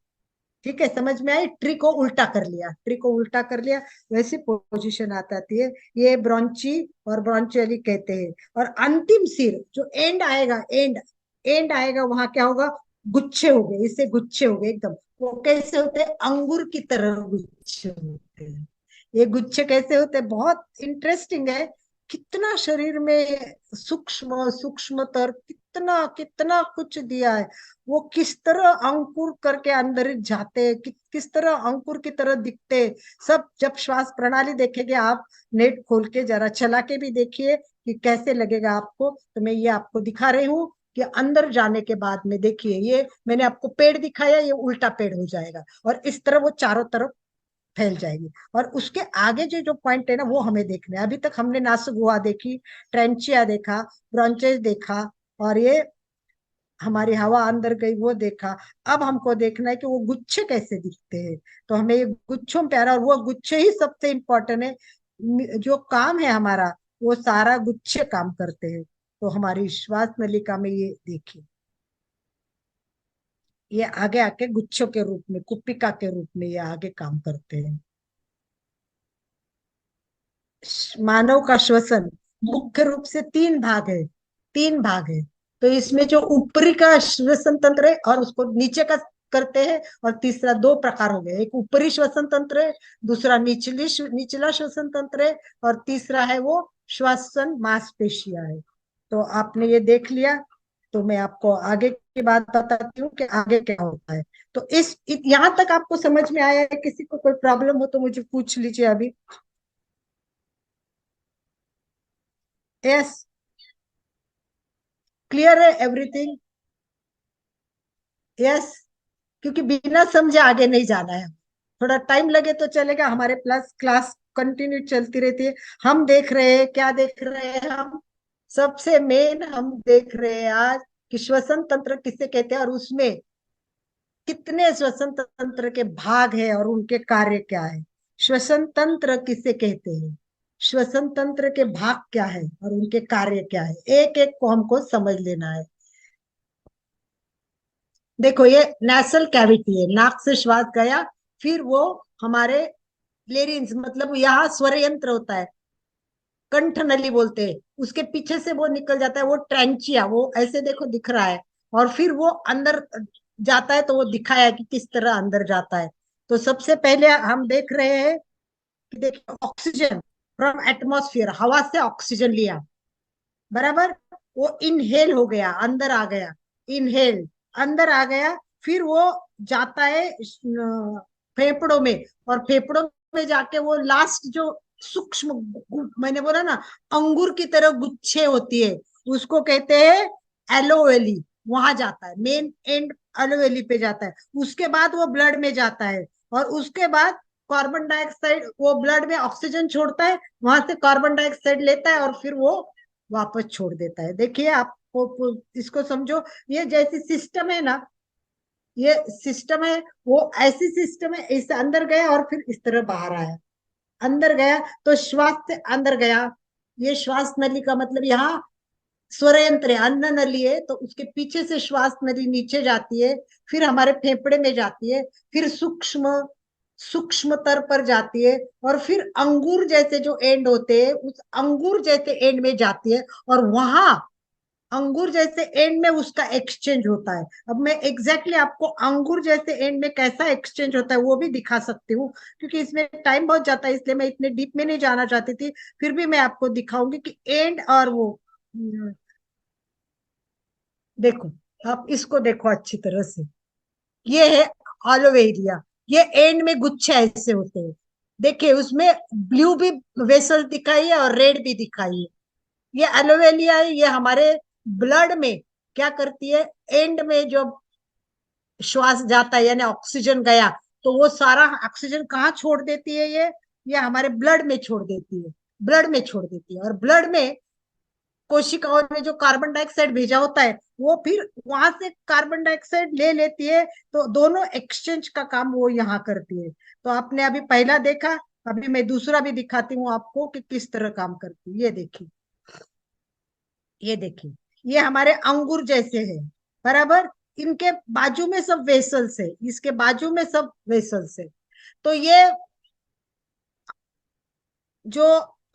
Speaker 2: ठीक है, समझ में आई, ट्री को उल्टा कर लिया, ट्री को उल्टा कर लिया, वैसी पोजीशन आ जाती है। ये ब्रॉन्ची और ब्रॉन्चियली कहते हैं। और अंतिम सिर जो एंड आएगा, एंड एंड आएगा, वहां क्या होगा, गुच्छे हो गए, इससे गुच्छे हो गए एकदम। वो कैसे होते हैं, अंगूर की तरह गुच्छे होते हैं। ये गुच्छे कैसे होते हैं, बहुत इंटरेस्टिंग है। कितना शरीर में सूक्ष्म सूक्ष्मतर, कितना कितना कुछ दिया है। वो किस तरह अंकुर करके अंदर जाते, किस तरह अंकुर की तरह दिखते, सब जब श्वास प्रणाली देखेंगे आप, नेट खोल के जरा चला के भी देखिए कि कैसे लगेगा आपको। तो मैं ये आपको दिखा रही हूँ कि अंदर जाने के बाद में देखिए, ये मैंने आपको पेड़ दिखाया, ये उल्टा पेड़ हो जाएगा, और इस तरह वो चारों तरफ फैल जाएगी। और उसके आगे जो जो पॉइंट है ना, वो हमें देखना है। अभी तक हमने नासक गुहा देखी, ट्रेंचिया देखा, ब्रॉन्चेस देखा, और ये हमारी हवा अंदर गई वो देखा। अब हमको देखना है कि वो गुच्छे कैसे दिखते हैं। तो हमें ये गुच्छों में प्यारा, और वो गुच्छे ही सबसे इम्पोर्टेंट है। जो काम है हमारा, वो सारा गुच्छे काम करते हैं। तो हमारी श्वास नलिका में ये देखिए, ये आगे आके गुच्छों के रूप में, कुपिका के रूप में ये आगे काम करते हैं। मानव का श्वसन मुख्य रूप से 3 भाग है, 3 भाग है। तो इसमें जो ऊपरी का श्वसन तंत्र है, और उसको नीचे का करते हैं। और तीसरा 2 प्रकार हो गए, एक ऊपरी श्वसन तंत्र है, दूसरा निचला श्वसन तंत्र है, और तीसरा है वो श्वसन मांसपेशियां है। तो आपने ये देख लिया। तो मैं आपको आगे की बात बताती हूँ कि आगे क्या होता है। तो यहाँ तक आपको समझ में आया है? किसी को कोई प्रॉब्लम हो तो मुझे पूछ लीजिए अभी। यस, क्लियर है एवरीथिंग? यस, क्योंकि बिना समझे आगे नहीं जाना है। थोड़ा टाइम लगे तो चलेगा, हमारे प्लस क्लास कंटिन्यू चलती रहती है। हम देख रहे हैं, क्या देख रहे हैं हम, सबसे मेन हम देख रहे हैं आज कि श्वसन तंत्र किसे कहते हैं और उसमें कितने श्वसन तंत्र के भाग है और उनके कार्य क्या है। श्वसन तंत्र किसे कहते हैं, श्वसन तंत्र के भाग क्या है और उनके कार्य क्या है, एक एक को हमको समझ लेना है। देखो ये नेसल कैविटी है, नाक से श्वास गया, फिर वो हमारे लेरिंग्स मतलब यहाँ स्वर यंत्र होता है, कंठ नली बोलते हैं, उसके पीछे से वो निकल जाता है, वो ट्रेंचिया, वो ऐसे देखो दिख रहा है, और फिर वो अंदर जाता है, तो वो दिखाया है कि किस तरह अंदर जाता है। तो सबसे पहले हम देख रहे हैं कि देखिए ऑक्सीजन फ्रॉम एटमॉस्फेयर, हवा से ऑक्सीजन लिया, बराबर, वो इनहेल हो गया, अंदर आ गया, इनहेल अंदर आ गया, फिर वो जाता है फेफड़ों में, और फेफड़ों में जाके वो लास्ट जो सूक्ष्म मैंने बोला ना अंगूर की तरह गुच्छे होती है, उसको कहते हैं एलोवेली, वहां जाता है, मेन एंड एलोवेली पे जाता है। उसके बाद वो ब्लड में जाता है, और उसके बाद कार्बन डाइऑक्साइड, वो ब्लड में ऑक्सीजन छोड़ता है, वहां से कार्बन डाइऑक्साइड लेता है और फिर वो वापस छोड़ देता है। देखिए आपको इसको समझो, ये जैसी सिस्टम है ना, ये सिस्टम है, वो ऐसी सिस्टम है, इस अंदर गया और फिर इस तरह बाहर आया, अंदर गया तो श्वास से अंदर गया, ये श्वास नली का मतलब यहाँ स्वर यंत्र है, अन्न नली है, तो उसके पीछे से श्वास नली नीचे जाती है, फिर हमारे फेफड़े में जाती है, फिर सूक्ष्म सूक्ष्मतर पर जाती है, और फिर अंगूर जैसे जो एंड होते हैं उस अंगूर जैसे एंड में जाती है, और वहां अंगूर जैसे एंड में उसका एक्सचेंज होता है। अब मैं एग्जैक्टली आपको अंगूर जैसे एंड में कैसा एक्सचेंज होता है वो भी दिखा सकती हूँ, क्योंकि इसमें टाइम बहुत जाता है, इसलिए मैं इतने डीप में नहीं जाना चाहती थी, फिर भी मैं आपको दिखाऊंगी कि एंड और वो देखो, आप इसको देखो अच्छी तरह से, ये है ऑलोवेरिया, ये एंड में गुच्छे ऐसे होते हैं, देखिए उसमें ब्लू भी वेसल दिखाई है और रेड भी दिखाई है। ये एलोवेलिया है, ये हमारे ब्लड में क्या करती है, एंड में जो श्वास जाता है यानी ऑक्सीजन गया, तो वो सारा ऑक्सीजन कहाँ छोड़ देती है, ये हमारे ब्लड में छोड़ देती है, ब्लड में छोड़ देती है, और ब्लड में कोशिकाओं ने जो कार्बन डाइऑक्साइड भेजा होता है वो फिर वहां से कार्बन डाइऑक्साइड ले लेती है, तो दोनों एक्सचेंज का काम वो यहाँ करती है। तो आपने अभी पहला देखा, अभी मैं दूसरा भी दिखाती हूँ आपको कि किस तरह काम करती है। ये देखिए, ये देखिए, ये हमारे अंगूर जैसे है, बराबर, इनके बाजू में सब वेसल्स है, इसके बाजू में सब वेसल्स है। तो ये जो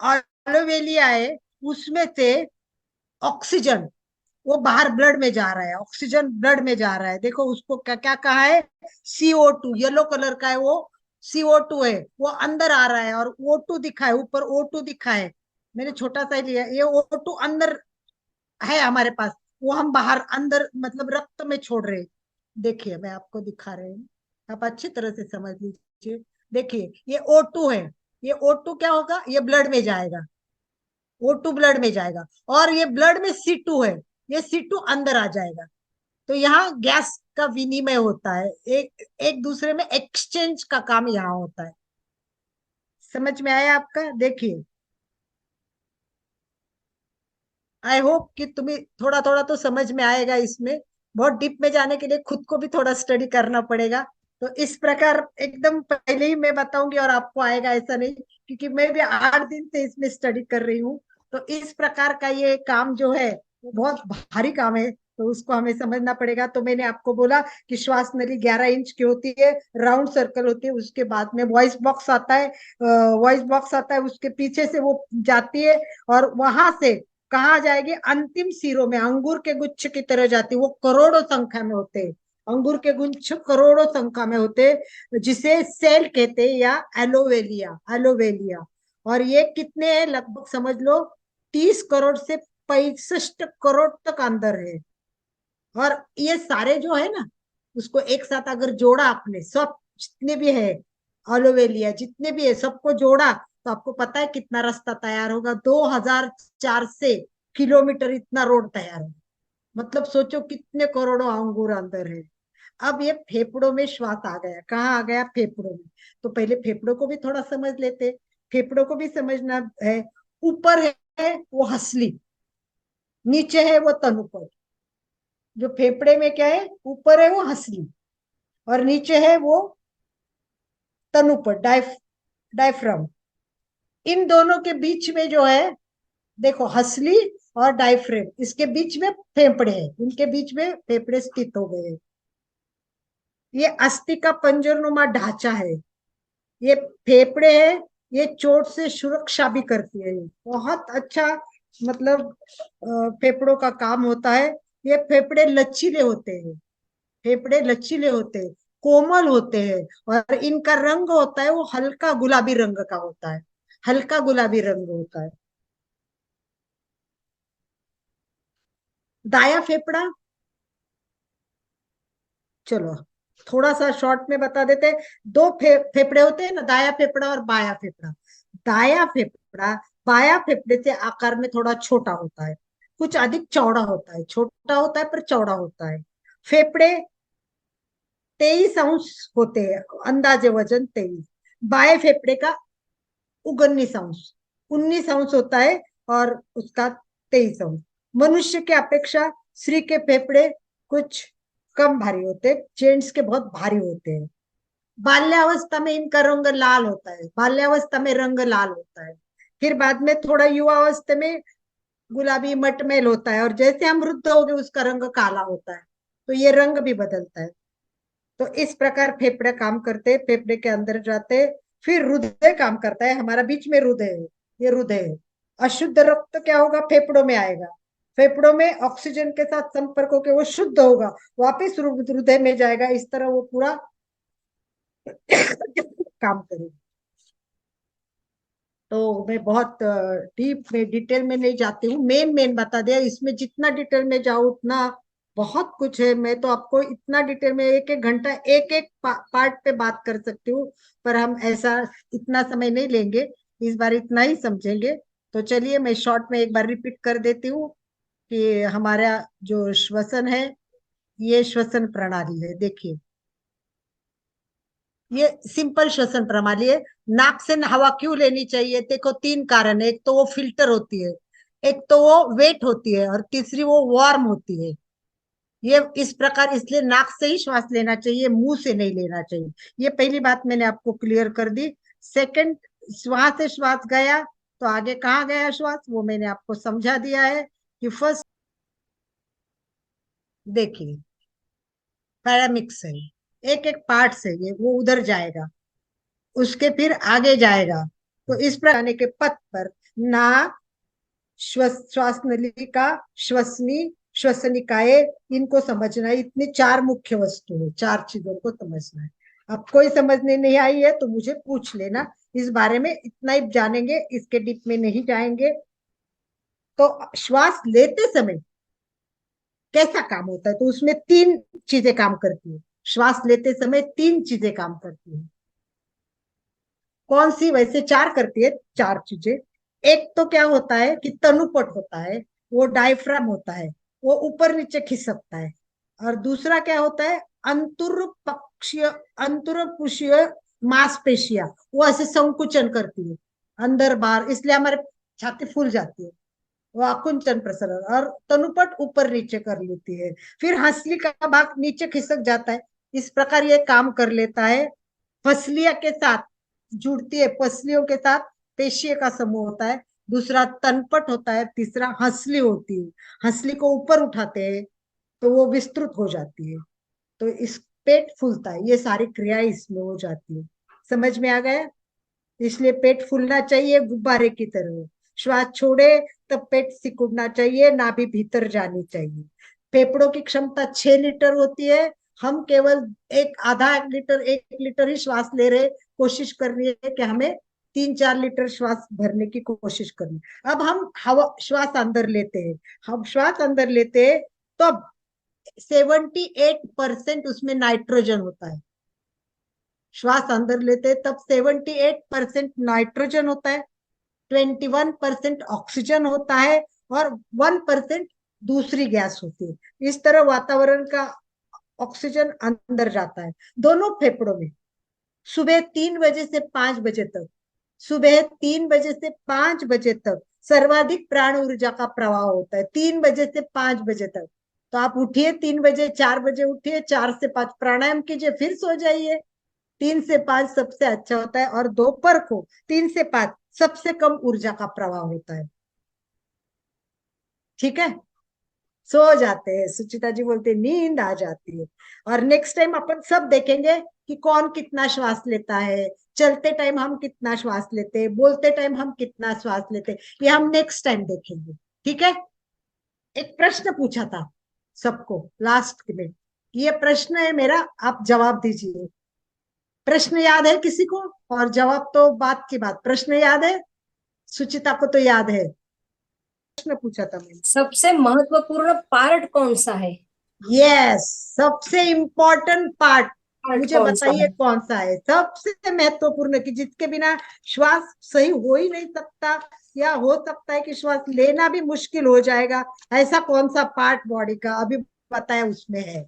Speaker 2: ऑलोवेलिया है उसमें से ऑक्सीजन वो बाहर ब्लड में जा रहा है, ऑक्सीजन ब्लड में जा रहा है, देखो उसको क्या क्या कहा है, CO2, येलो कलर का है वो, CO2 है, वो अंदर आ रहा है, और O2 दिखा है, ऊपर O2 दिखा है, मैंने छोटा सा ही लिया, ये O2 अंदर है हमारे पास, वो हम बाहर अंदर मतलब रक्त में छोड़ रहे हैं। देखिए मैं आपको दिखा रही हूँ, आप अच्छी तरह से समझ लीजिए। देखिए ये O2 है, ये O2 क्या होगा, ये ब्लड में जाएगा, O2 ब्लड में जाएगा, और ये ब्लड में C2 है, ये C2 अंदर आ जाएगा। तो यहाँ गैस का विनिमय होता है, एक एक दूसरे में एक्सचेंज का काम यहाँ होता है। समझ में आया आपका? देखिए, आई होप कि तुम्हें थोड़ा थोड़ा तो समझ में आएगा, इसमें बहुत डीप में जाने के लिए खुद को भी थोड़ा स्टडी करना पड़ेगा। तो इस प्रकार एकदम पहले ही मैं बताऊंगी और आपको आएगा ऐसा नहीं, क्योंकि मैं भी 8 दिन से इसमें स्टडी कर रही हूँ। तो इस प्रकार का ये काम जो है वो बहुत भारी काम है, तो उसको हमें समझना पड़ेगा। तो मैंने आपको बोला कि श्वास नली 11 इंच की होती है, राउंड सर्कल होती है, उसके बाद में वॉइस बॉक्स आता है, वॉइस बॉक्स आता है, उसके पीछे से वो जाती है, और वहां से कहा जाएगी अंतिम सिरों में, अंगूर के गुच्छ की तरह जाती, वो करोड़ों संख्या में होते हैं, अंगूर के गुच्छ करोड़ों संख्या में होते हैं, जिसे सेल कहते हैं या एलोवेलिया, एलोवेलिया। और ये कितने हैं, लगभग समझ लो 30 करोड़ से 65 करोड़ तक अंदर है। और ये सारे जो है ना, उसको एक साथ अगर जोड़ा आपने, सब जितने भी है ऑलोवेलिया जितने भी है सबको जोड़ा, तो आपको पता है कितना रास्ता तैयार होगा, 2400 किलोमीटर इतना रोड तैयार होगा। मतलब सोचो कितने करोड़ों अंगूर अंदर है। अब ये फेफड़ों में श्वास आ गया, कहाँ आ गया, फेफड़ों में। तो पहले फेफड़ों को भी थोड़ा समझ लेते, फेफड़ों को भी समझना है। ऊपर है वो हंसली, नीचे है वो तनुपट। जो फेफड़े में क्या है, ऊपर है वो हंसली और नीचे है वो तनुपट, डायफ्राम। इन दोनों के बीच में जो है, देखो हंसली और डायफ्रेम, इसके बीच में फेफड़े हैं, इनके बीच में फेफड़े स्थित हो गए हैं। ये अस्थि का पंजरनुमा ढांचा है, ये फेफड़े है, ये चोट से सुरक्षा भी करती है, बहुत अच्छा। मतलब फेफड़ों का काम होता है। ये फेफड़े लचीले होते हैं, फेफड़े लचीले होते हैं, कोमल होते हैं, और इनका रंग होता है वो हल्का गुलाबी रंग का होता है, हल्का गुलाबी रंग होता है। दाया फेफड़ा, चलो थोड़ा सा शॉर्ट में बता देते हैं। दो फेफड़े होते हैं ना, दाया फेफड़ा और बाया फेफड़ा। दाया फेफड़ा बाया फेफड़े से आकार में थोड़ा छोटा होता है, कुछ अधिक चौड़ा होता है, छोटा होता है पर चौड़ा होता है। फेफड़े 23 अंश होते हैं, अंदाजे वजन 23। बाएं फेफड़े का 19 अंश, 19 अंश होता है, और उसका 23 अंश। मनुष्य के अपेक्षा स्त्री के फेफड़े कुछ कम भारी होते हैं, जेंट्स के बहुत भारी होते हैं। बाल्यावस्था में इनका रंग लाल होता है, बाल्यावस्था में रंग लाल होता है। फिर बाद में थोड़ा युवावस्था में गुलाबी मटमेल होता है, और जैसे हम वृद्ध हो गए उसका रंग काला होता है। तो ये रंग भी बदलता है। तो इस प्रकार फेफड़े काम करते, फेफड़े के अंदर जाते। फिर हृदय काम करता है, हमारा बीच में हृदय है, ये हृदय है। अशुद्ध रक्त क्या होगा, फेफड़ों में आएगा, फेफड़ों में ऑक्सीजन के साथ संपर्क होकर वो शुद्ध होगा, वापिस हृदय में जाएगा। इस तरह वो पूरा काम करेगा। तो मैं बहुत डीप में डिटेल में नहीं जाती हूँ, मेन मेन बता दिया। इसमें जितना डिटेल में जाऊँ उतना बहुत कुछ है। मैं तो आपको इतना डिटेल में एक एक घंटा एक एक पार्ट पे बात कर सकती हूँ, पर हम ऐसा इतना समय नहीं लेंगे, इस बार इतना ही समझेंगे। तो चलिए मैं शॉर्ट में एक बार रिपीट कर देती हूँ कि हमारा जो श्वसन है, ये श्वसन प्रणाली है। देखिए, ये सिंपल श्वसन प्रणाली है। नाक से हवा क्यों लेनी चाहिए, देखो 3 कारण है। एक तो वो फिल्टर होती है, एक तो वो वेट होती है, और तीसरी वो वार्म होती है। ये इस प्रकार इसलिए नाक से ही श्वास लेना चाहिए, मुंह से नहीं लेना चाहिए। ये पहली बात मैंने आपको क्लियर कर दी। सेकंड, श्वास से श्वास गया तो आगे कहाँ गया श्वास, वो मैंने आपको समझा दिया है कि फर्स्ट देखिए पैरामिक्स है, एक एक पार्ट से ये वो उधर जाएगा, उसके फिर आगे जाएगा। तो इस प्रकार आने के पथ पर नाक, श्वास नलिका, श्वसनी, श्वसनिकाए, इनको समझना है। इतनी 4 मुख्य वस्तु है, 4 चीजों को समझना है। अब कोई समझने नहीं आई है तो मुझे पूछ लेना, इस बारे में इतना ही जानेंगे, इसके डीप में नहीं जाएंगे। तो श्वास लेते समय कैसा काम होता है, तो उसमें 3 चीजें काम करती है। श्वास लेते समय 3 चीजें काम करती है। कौन सी, वैसे 4 करती है, 4 चीजें। एक तो क्या होता है कि तनुपट होता है, वो डायफ्राम होता है, वो ऊपर नीचे खिसकता है। और दूसरा क्या होता है, अंतुरपक्षीय, अंतरपुषीय मांसपेशियां, वो ऐसे संकुचन करती है अंदर बाहर, इसलिए हमारे छाती फूल जाती है, वो आकुंचन प्रसरण। और तनुपट ऊपर नीचे कर लेती है। फिर हंसली का भाग नीचे खिसक जाता है। इस प्रकार ये काम कर लेता है। फसलिया के साथ जुड़ती है, पसलियों के साथ पेशियों का समूह होता है। दूसरा तनपट होता है, तीसरा हंसली होती है। हंसली को ऊपर उठाते हैं तो वो विस्तृत हो जाती है, तो इस पेट फूलता है। ये सारी क्रियाएं इसमें हो जाती है। समझ में आ गया। इसलिए पेट फूलना चाहिए गुब्बारे की तरह। श्वास छोड़े तब पेट सिकुड़ना चाहिए, नाभि भीतर जानी चाहिए। फेफड़ों की क्षमता 6 लीटर होती है, हम केवल एक आधा लीटर 1 लीटर ही श्वास ले रहे। कोशिश कर रही है कि हमें 3-4 लीटर श्वास भरने की कोशिश करनी। अब हम हवा श्वास अंदर लेते हैं, हम श्वास अंदर लेते हैं तो 78% उसमें नाइट्रोजन होता है। श्वास अंदर लेते तब 78% नाइट्रोजन होता है, 21% ऑक्सीजन होता है, और 1% दूसरी गैस होती है। इस तरह वातावरण का ऑक्सीजन अंदर जाता है दोनों फेफड़ों में। सुबह 3 बजे से 5 बजे तक, सुबह 3 बजे से 5 बजे तक सर्वाधिक प्राण ऊर्जा का प्रवाह होता है 3 बजे से 5 बजे तक। तो आप उठिए 3 बजे, 4 बजे उठिए, 4 से 5 प्राणायाम कीजिए, फिर सो जाइए। 3 से 5 सबसे अच्छा होता है, और दोपहर को 3 से 5 सबसे कम ऊर्जा का प्रवाह होता है। ठीक है, सो जाते हैं। सुचिता जी बोलते हैं, नींद आ जाती है। और नेक्स्ट टाइम अपन सब देखेंगे कि कौन कितना श्वास लेता है, चलते टाइम हम कितना श्वास लेते हैं, बोलते टाइम हम कितना श्वास लेते हैं, ये हम नेक्स्ट टाइम देखेंगे। ठीक है। एक प्रश्न पूछा था सबको लास्ट में, ये प्रश्न है मेरा, आप जवाब दीजिए। प्रश्न याद है किसी को? और जवाब तो बात की बात। प्रश्न याद है? सुचिता को तो याद है। प्रश्न पूछा था मैंने।
Speaker 3: सबसे महत्वपूर्ण पार्ट कौन सा है?
Speaker 2: यस, सबसे इम्पोर्टेंट पार्ट मुझे
Speaker 3: कौन सा
Speaker 2: बताइए
Speaker 3: है?
Speaker 2: कौन सा है सबसे महत्वपूर्ण, कि जिसके बिना श्वास सही हो ही नहीं सकता, या हो सकता है कि श्वास लेना भी मुश्किल हो जाएगा। ऐसा कौन सा पार्ट बॉडी का अभी बताया उसमें है?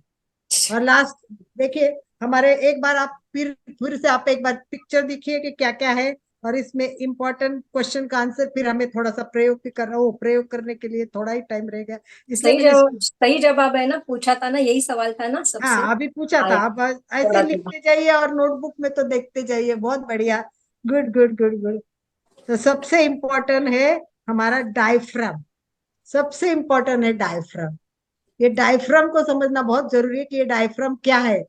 Speaker 2: और लास्ट देखिए हमारे, एक बार आप फिर से आप एक बार पिक्चर दिखिए कि क्या क्या है, और इसमें इंपॉर्टेंट क्वेश्चन का आंसर फिर हमें थोड़ा सा प्रयोग भी करना, वो प्रयोग करने के लिए थोड़ा ही टाइम रहेगा, इसलिए मैंने
Speaker 3: सही जवाब है ना, पूछा था ना, यही सवाल था ना सबसे।
Speaker 2: हाँ अभी पूछा था।
Speaker 3: हाँ,
Speaker 2: आप ऐसे
Speaker 3: थोड़ा थोड़ा।
Speaker 2: लिखते जाइए और नोटबुक में तो देखते जाइए। बहुत बढ़िया, गुड गुड गुड गुड। तो सबसे इम्पोर्टेंट है हमारा डायफ्राम। सबसे इम्पोर्टेंट है डायफ्राम। ये डायफ्राम को समझना बहुत जरूरी है कि ये डायफ्राम क्या है,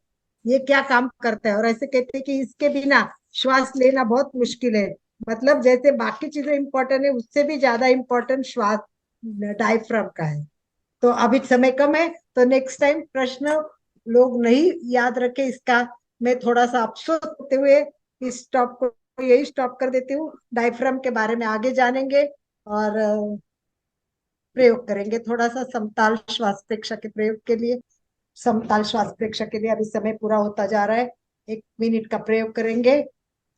Speaker 2: ये क्या काम करता है। और ऐसे कहते हैं कि इसके बिना श्वास लेना बहुत मुश्किल है। मतलब जैसे बाकी चीजें इंपॉर्टेंट है, उससे भी ज्यादा इंपॉर्टेंट श्वास डायफ्राम का है। तो अभी समय कम है, तो नेक्स्ट टाइम प्रश्न लोग नहीं याद रखे इसका। मैं थोड़ा सा अफसोस होते हुए इस स्टॉप को यही स्टॉप कर देती हूँ। डायफ्राम के बारे में आगे जानेंगे, और प्रयोग करेंगे थोड़ा सा समताल श्वास प्रेक्षा के प्रयोग के लिए। समताल श्वास प्रेक्षा के लिए अभी समय पूरा होता जा रहा है। 1 मिनट का प्रयोग करेंगे।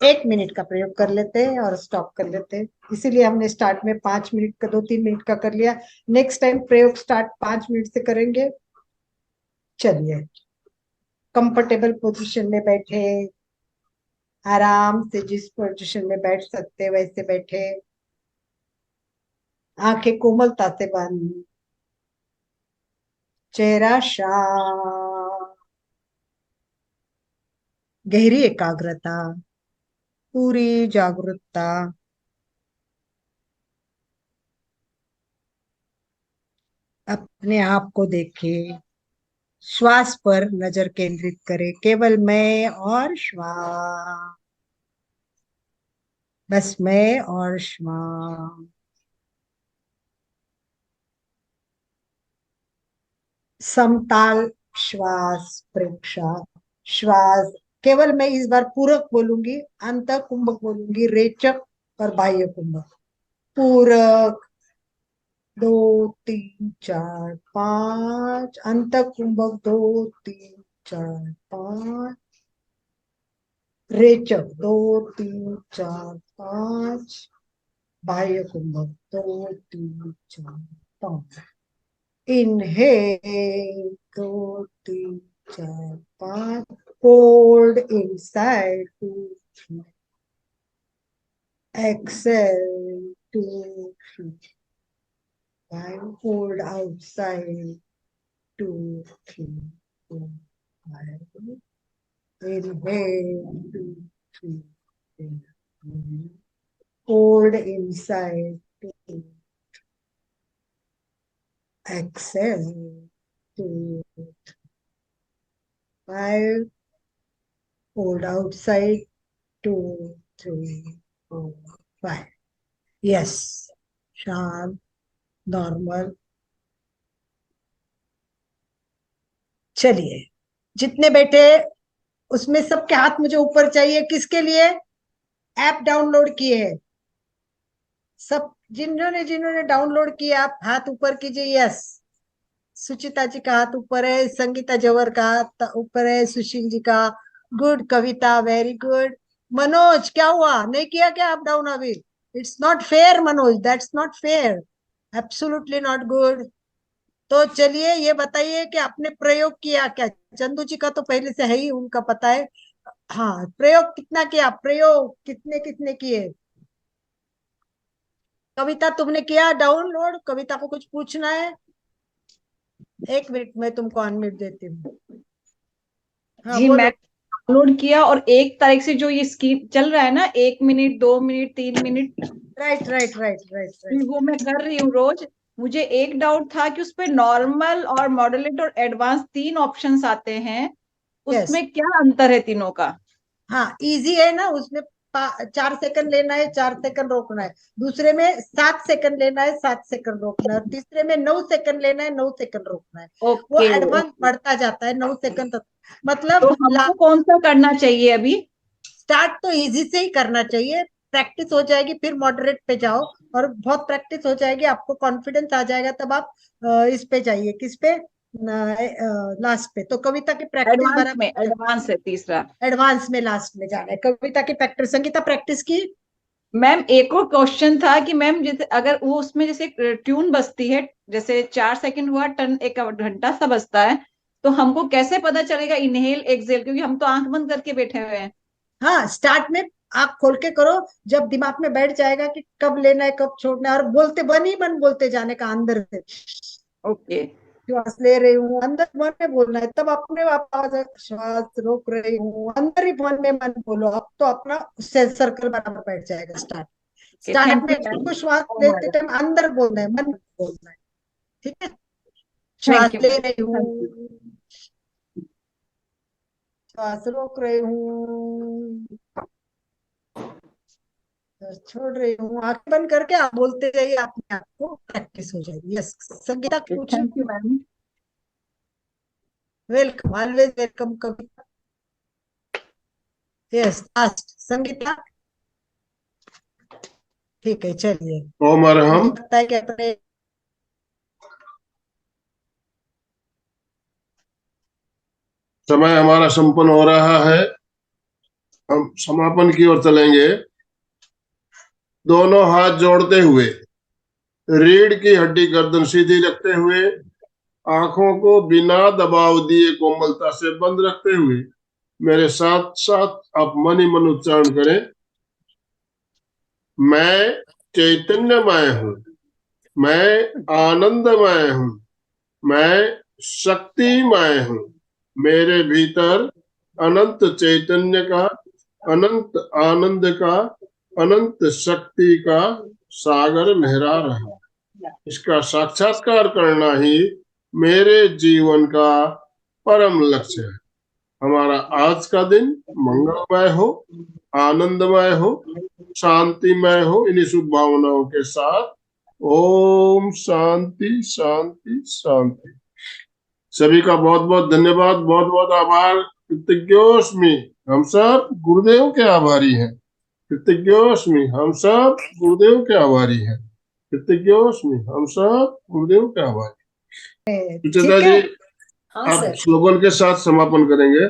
Speaker 2: 1 मिनट का प्रयोग कर लेते हैं और स्टॉप कर लेते हैं। इसीलिए हमने स्टार्ट में 5 मिनट का, 2-3 मिनट का कर लिया। नेक्स्ट टाइम प्रयोग स्टार्ट 5 मिनट से करेंगे। चलिए, कंफर्टेबल पोजीशन में बैठे, आराम से जिस पोजीशन में बैठ सकते वैसे बैठे, आंखें कोमलता से बंद, चेहरा शांत, गहरी एकाग्रता, पूरी जागरूकता। अपने आप को देखे, श्वास पर नजर केंद्रित करें, केवल मैं और श्वास, बस मैं और श्वास। समताल श्वास प्रेक्षा। श्वास केवल मैं इस बार पूरक बोलूंगी, अंत कुंभक बोलूंगी, रेचक और बाह्य कुंभक। पूरक 2 3 4 5, अंत कुंभक 2 3 4 5, रेचक 2 3 4 5, बाह्य कुंभक 2 3 4 5। Inhale 2 3 4 5, hold inside 2 3, exhale 2 3 5, hold outside 2 3 4 5, inhale 2 3 4, hold inside 2, exhale 2 3 5, hold outside 2 3 4 5। Yes, शांत, नॉर्मल। चलिए, जितने बैठे उसमें सबके हाथ मुझे ऊपर चाहिए। किसके लिए? ऐप डाउनलोड किए हैं सब, जिन्होंने जिन्होंने डाउनलोड किया आप हाथ ऊपर कीजिए। यस, सुचिता जी का हाथ ऊपर है, संगीता जवर का हाथ ऊपर है, सुशील जी का। गुड, कविता वेरी गुड। मनोज क्या हुआ, नहीं किया क्या आप डाउन अभी? It's not fair Manoj, that's not fair, absolutely not good. तो चलिए ये बताइए कि आपने प्रयोग किया क्या? चंदू जी का तो पहले से है ही, उनका पता है। हाँ, प्रयोग कितना किया, प्रयोग कितने कितने किए? कविता तुमने किया डाउनलोड? कविता को कुछ पूछना है? 1 मिनट में तुमको अनम्यूट देती हूँ। हाँ
Speaker 4: जी
Speaker 2: बोलो।
Speaker 4: मैं डाउनलोड किया, और 1 तारीख से जो ये स्कीम चल रहा है ना, 1 minute 2 minute 3 minute,
Speaker 2: right right right right right.
Speaker 4: वो मैं कर रही हूँ रोज। मुझे एक डाउट था कि उसपे नॉर्मल और मॉडरेट और एडवांस 3 ऑप्शंस आते हैं,
Speaker 2: यस,
Speaker 4: उसमें क्या अंतर है तीनों का?
Speaker 2: हाँ इजी है ना। उसमें 4 सेकंड लेना है, 4 सेकंड रोकना है। दूसरे में 7 सेकंड लेना है, 7 सेकंड रोकना है। और तीसरे में 9 सेकंड लेना है, 9 सेकंड रोकना है। वो
Speaker 4: ओके
Speaker 2: एडवांस
Speaker 4: ओके।
Speaker 2: बढ़ता जाता है 9 सेकंड तक। मतलब
Speaker 4: तो हमको कौन सा करना चाहिए अभी?
Speaker 2: स्टार्ट तो इजी से ही करना चाहिए। प्रैक्टिस हो जाएगी फिर मॉडरेट पे जाओ, और बहुत प्रैक्टिस हो जाएगी, आपको कॉन्फिडेंस आ जाएगा, तब आप इस पे जाइए। किस पे? लास्ट पे। तो कविता की प्रैक्टिस
Speaker 4: एडवांस में,
Speaker 2: बराबर,
Speaker 4: एडवांस है तीसरा।
Speaker 2: एडवांस में लास्ट में जाना है। कविता की प्रैक्टिस, संगीता प्रैक्टिस की।
Speaker 4: मैम एक और क्वेश्चन था कि मैम जैसे अगर वो उसमें जैसे ट्यून बजती है, जैसे 4 सेकंड हुआ, टन 1 घंटा सा बजता है, तो हमको कैसे पता चलेगा इनहेल एक्सेल, क्योंकि हम तो आंख बंद करके बैठे हुए हैं।
Speaker 2: हाँ स्टार्ट में आँख खोल के करो। जब दिमाग में बैठ जाएगा कि कब लेना है कब छोड़ना है, और बोलते मन ही मन बोलते जाने का अंदर से,
Speaker 4: ओके।
Speaker 2: श्वास ले रही हूँ, अंदर मन में बोलना है। तब अपने आप आवाज आए, श्वास रोक रही हूँ, अंदर ही मन में मन बोलो। अब तो अपना सेल सर्कल बराबर बैठ जाएगा। स्टार्ट, स्टार्ट
Speaker 4: थैंक
Speaker 2: में
Speaker 4: यू मैम।
Speaker 2: को श्वास
Speaker 4: ओ
Speaker 2: लेते
Speaker 4: मैडम,
Speaker 2: टाइम अंदर बोलना है, मन में बोलना है। ठीक है? श्वास
Speaker 4: थैंक यू
Speaker 2: ले
Speaker 4: मैम,
Speaker 2: रही
Speaker 4: थैंक यू।
Speaker 2: हूँ, श्वास रोक रही हूँ, छोड़ रही हूँ। आंखें बंद करके आप बोलते जाइए, अपने आप को प्रैक्टिस हो जाएगी। यस संगीता पूछो।
Speaker 4: Thank you ma'am.
Speaker 2: Welcome, always welcome Kavita. Yes last Sangeeta. ठीक है चलिए।
Speaker 1: ओम
Speaker 2: मुझे
Speaker 1: अरहम।
Speaker 2: लगता है कि अपने
Speaker 1: समय हमारा संपन्न हो रहा है, हम समापन की ओर चलेंगे। दोनों हाथ जोड़ते हुए, रीढ़ की हड्डी गर्दन सीधी रखते हुए, आंखों को बिना दबाव दिए कोमलता से बंद रखते हुए, मेरे साथ साथ आप मन ही मन उच्चारण करें। मैं चैतन्यमय हूँ, मैं आनंदमय हूँ, मैं शक्तिमय हूँ। मेरे भीतर अनंत चैतन्य का, अनंत आनंद का, अनंत शक्ति का सागर लहरा रहा है। इसका साक्षात्कार करना ही मेरे जीवन का परम लक्ष्य है। हमारा आज का दिन मंगलमय हो, आनंदमय हो, शांतिमय हो। इन्हीं शुभ भावनाओं के साथ ओम शांति शांति शांति। सभी का बहुत बहुत धन्यवाद, बहुत बहुत आभार। कृतज्ञोस्मि, हम सब गुरुदेव के आभारी हैं। कृतज्ञोस्मि, हम सब गुरुदेव के आभारी हैं। कृतज्ञोस्मि, हम सब गुरुदेव के आभारी। सुचेता
Speaker 2: ठीक है।
Speaker 1: जी,
Speaker 3: हाँ
Speaker 1: आप
Speaker 3: सर।
Speaker 1: स्लोगन के साथ समापन करेंगे।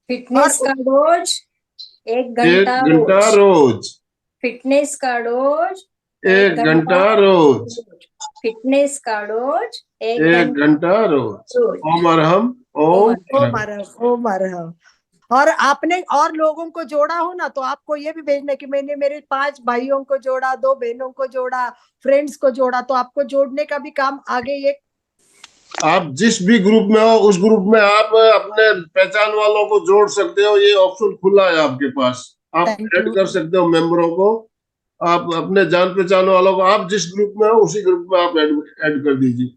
Speaker 3: फिटनेस
Speaker 2: और
Speaker 3: का डोज 1 घंटा
Speaker 1: 1 घंटा
Speaker 3: रोज।
Speaker 1: रोज,
Speaker 3: फिटनेस का डोज 1
Speaker 1: 1
Speaker 3: घंटा
Speaker 1: घंटा रोज,
Speaker 3: रोज। फिटनेस का डोज 1
Speaker 1: 1
Speaker 3: घंटा
Speaker 1: घंटा रोज।
Speaker 3: रोज।
Speaker 1: ओम अरहम,
Speaker 3: ओम
Speaker 1: ओम
Speaker 2: ओ
Speaker 1: अरहम।
Speaker 2: मरहम, ओ मरहम। और आपने और लोगों को जोड़ा हो ना, तो आपको ये भी भेजना कि मैंने मेरे 5 भाइयों को जोड़ा, 2 बहनों को जोड़ा, फ्रेंड्स को जोड़ा। तो आपको जोड़ने का भी काम आगे ये।
Speaker 1: आप जिस भी ग्रुप में हो, उस ग्रुप में आप अपने पहचान वालों को जोड़ सकते हो। ये ऑप्शन खुला है आपके पास, आप
Speaker 2: थैंक
Speaker 1: ऐड
Speaker 2: यू।
Speaker 1: कर सकते हो मेंबरों को। आप अपने जान पहचान वालों को, आप जिस ग्रुप में हो उसी ग्रुप में आप ऐड कर दीजिए।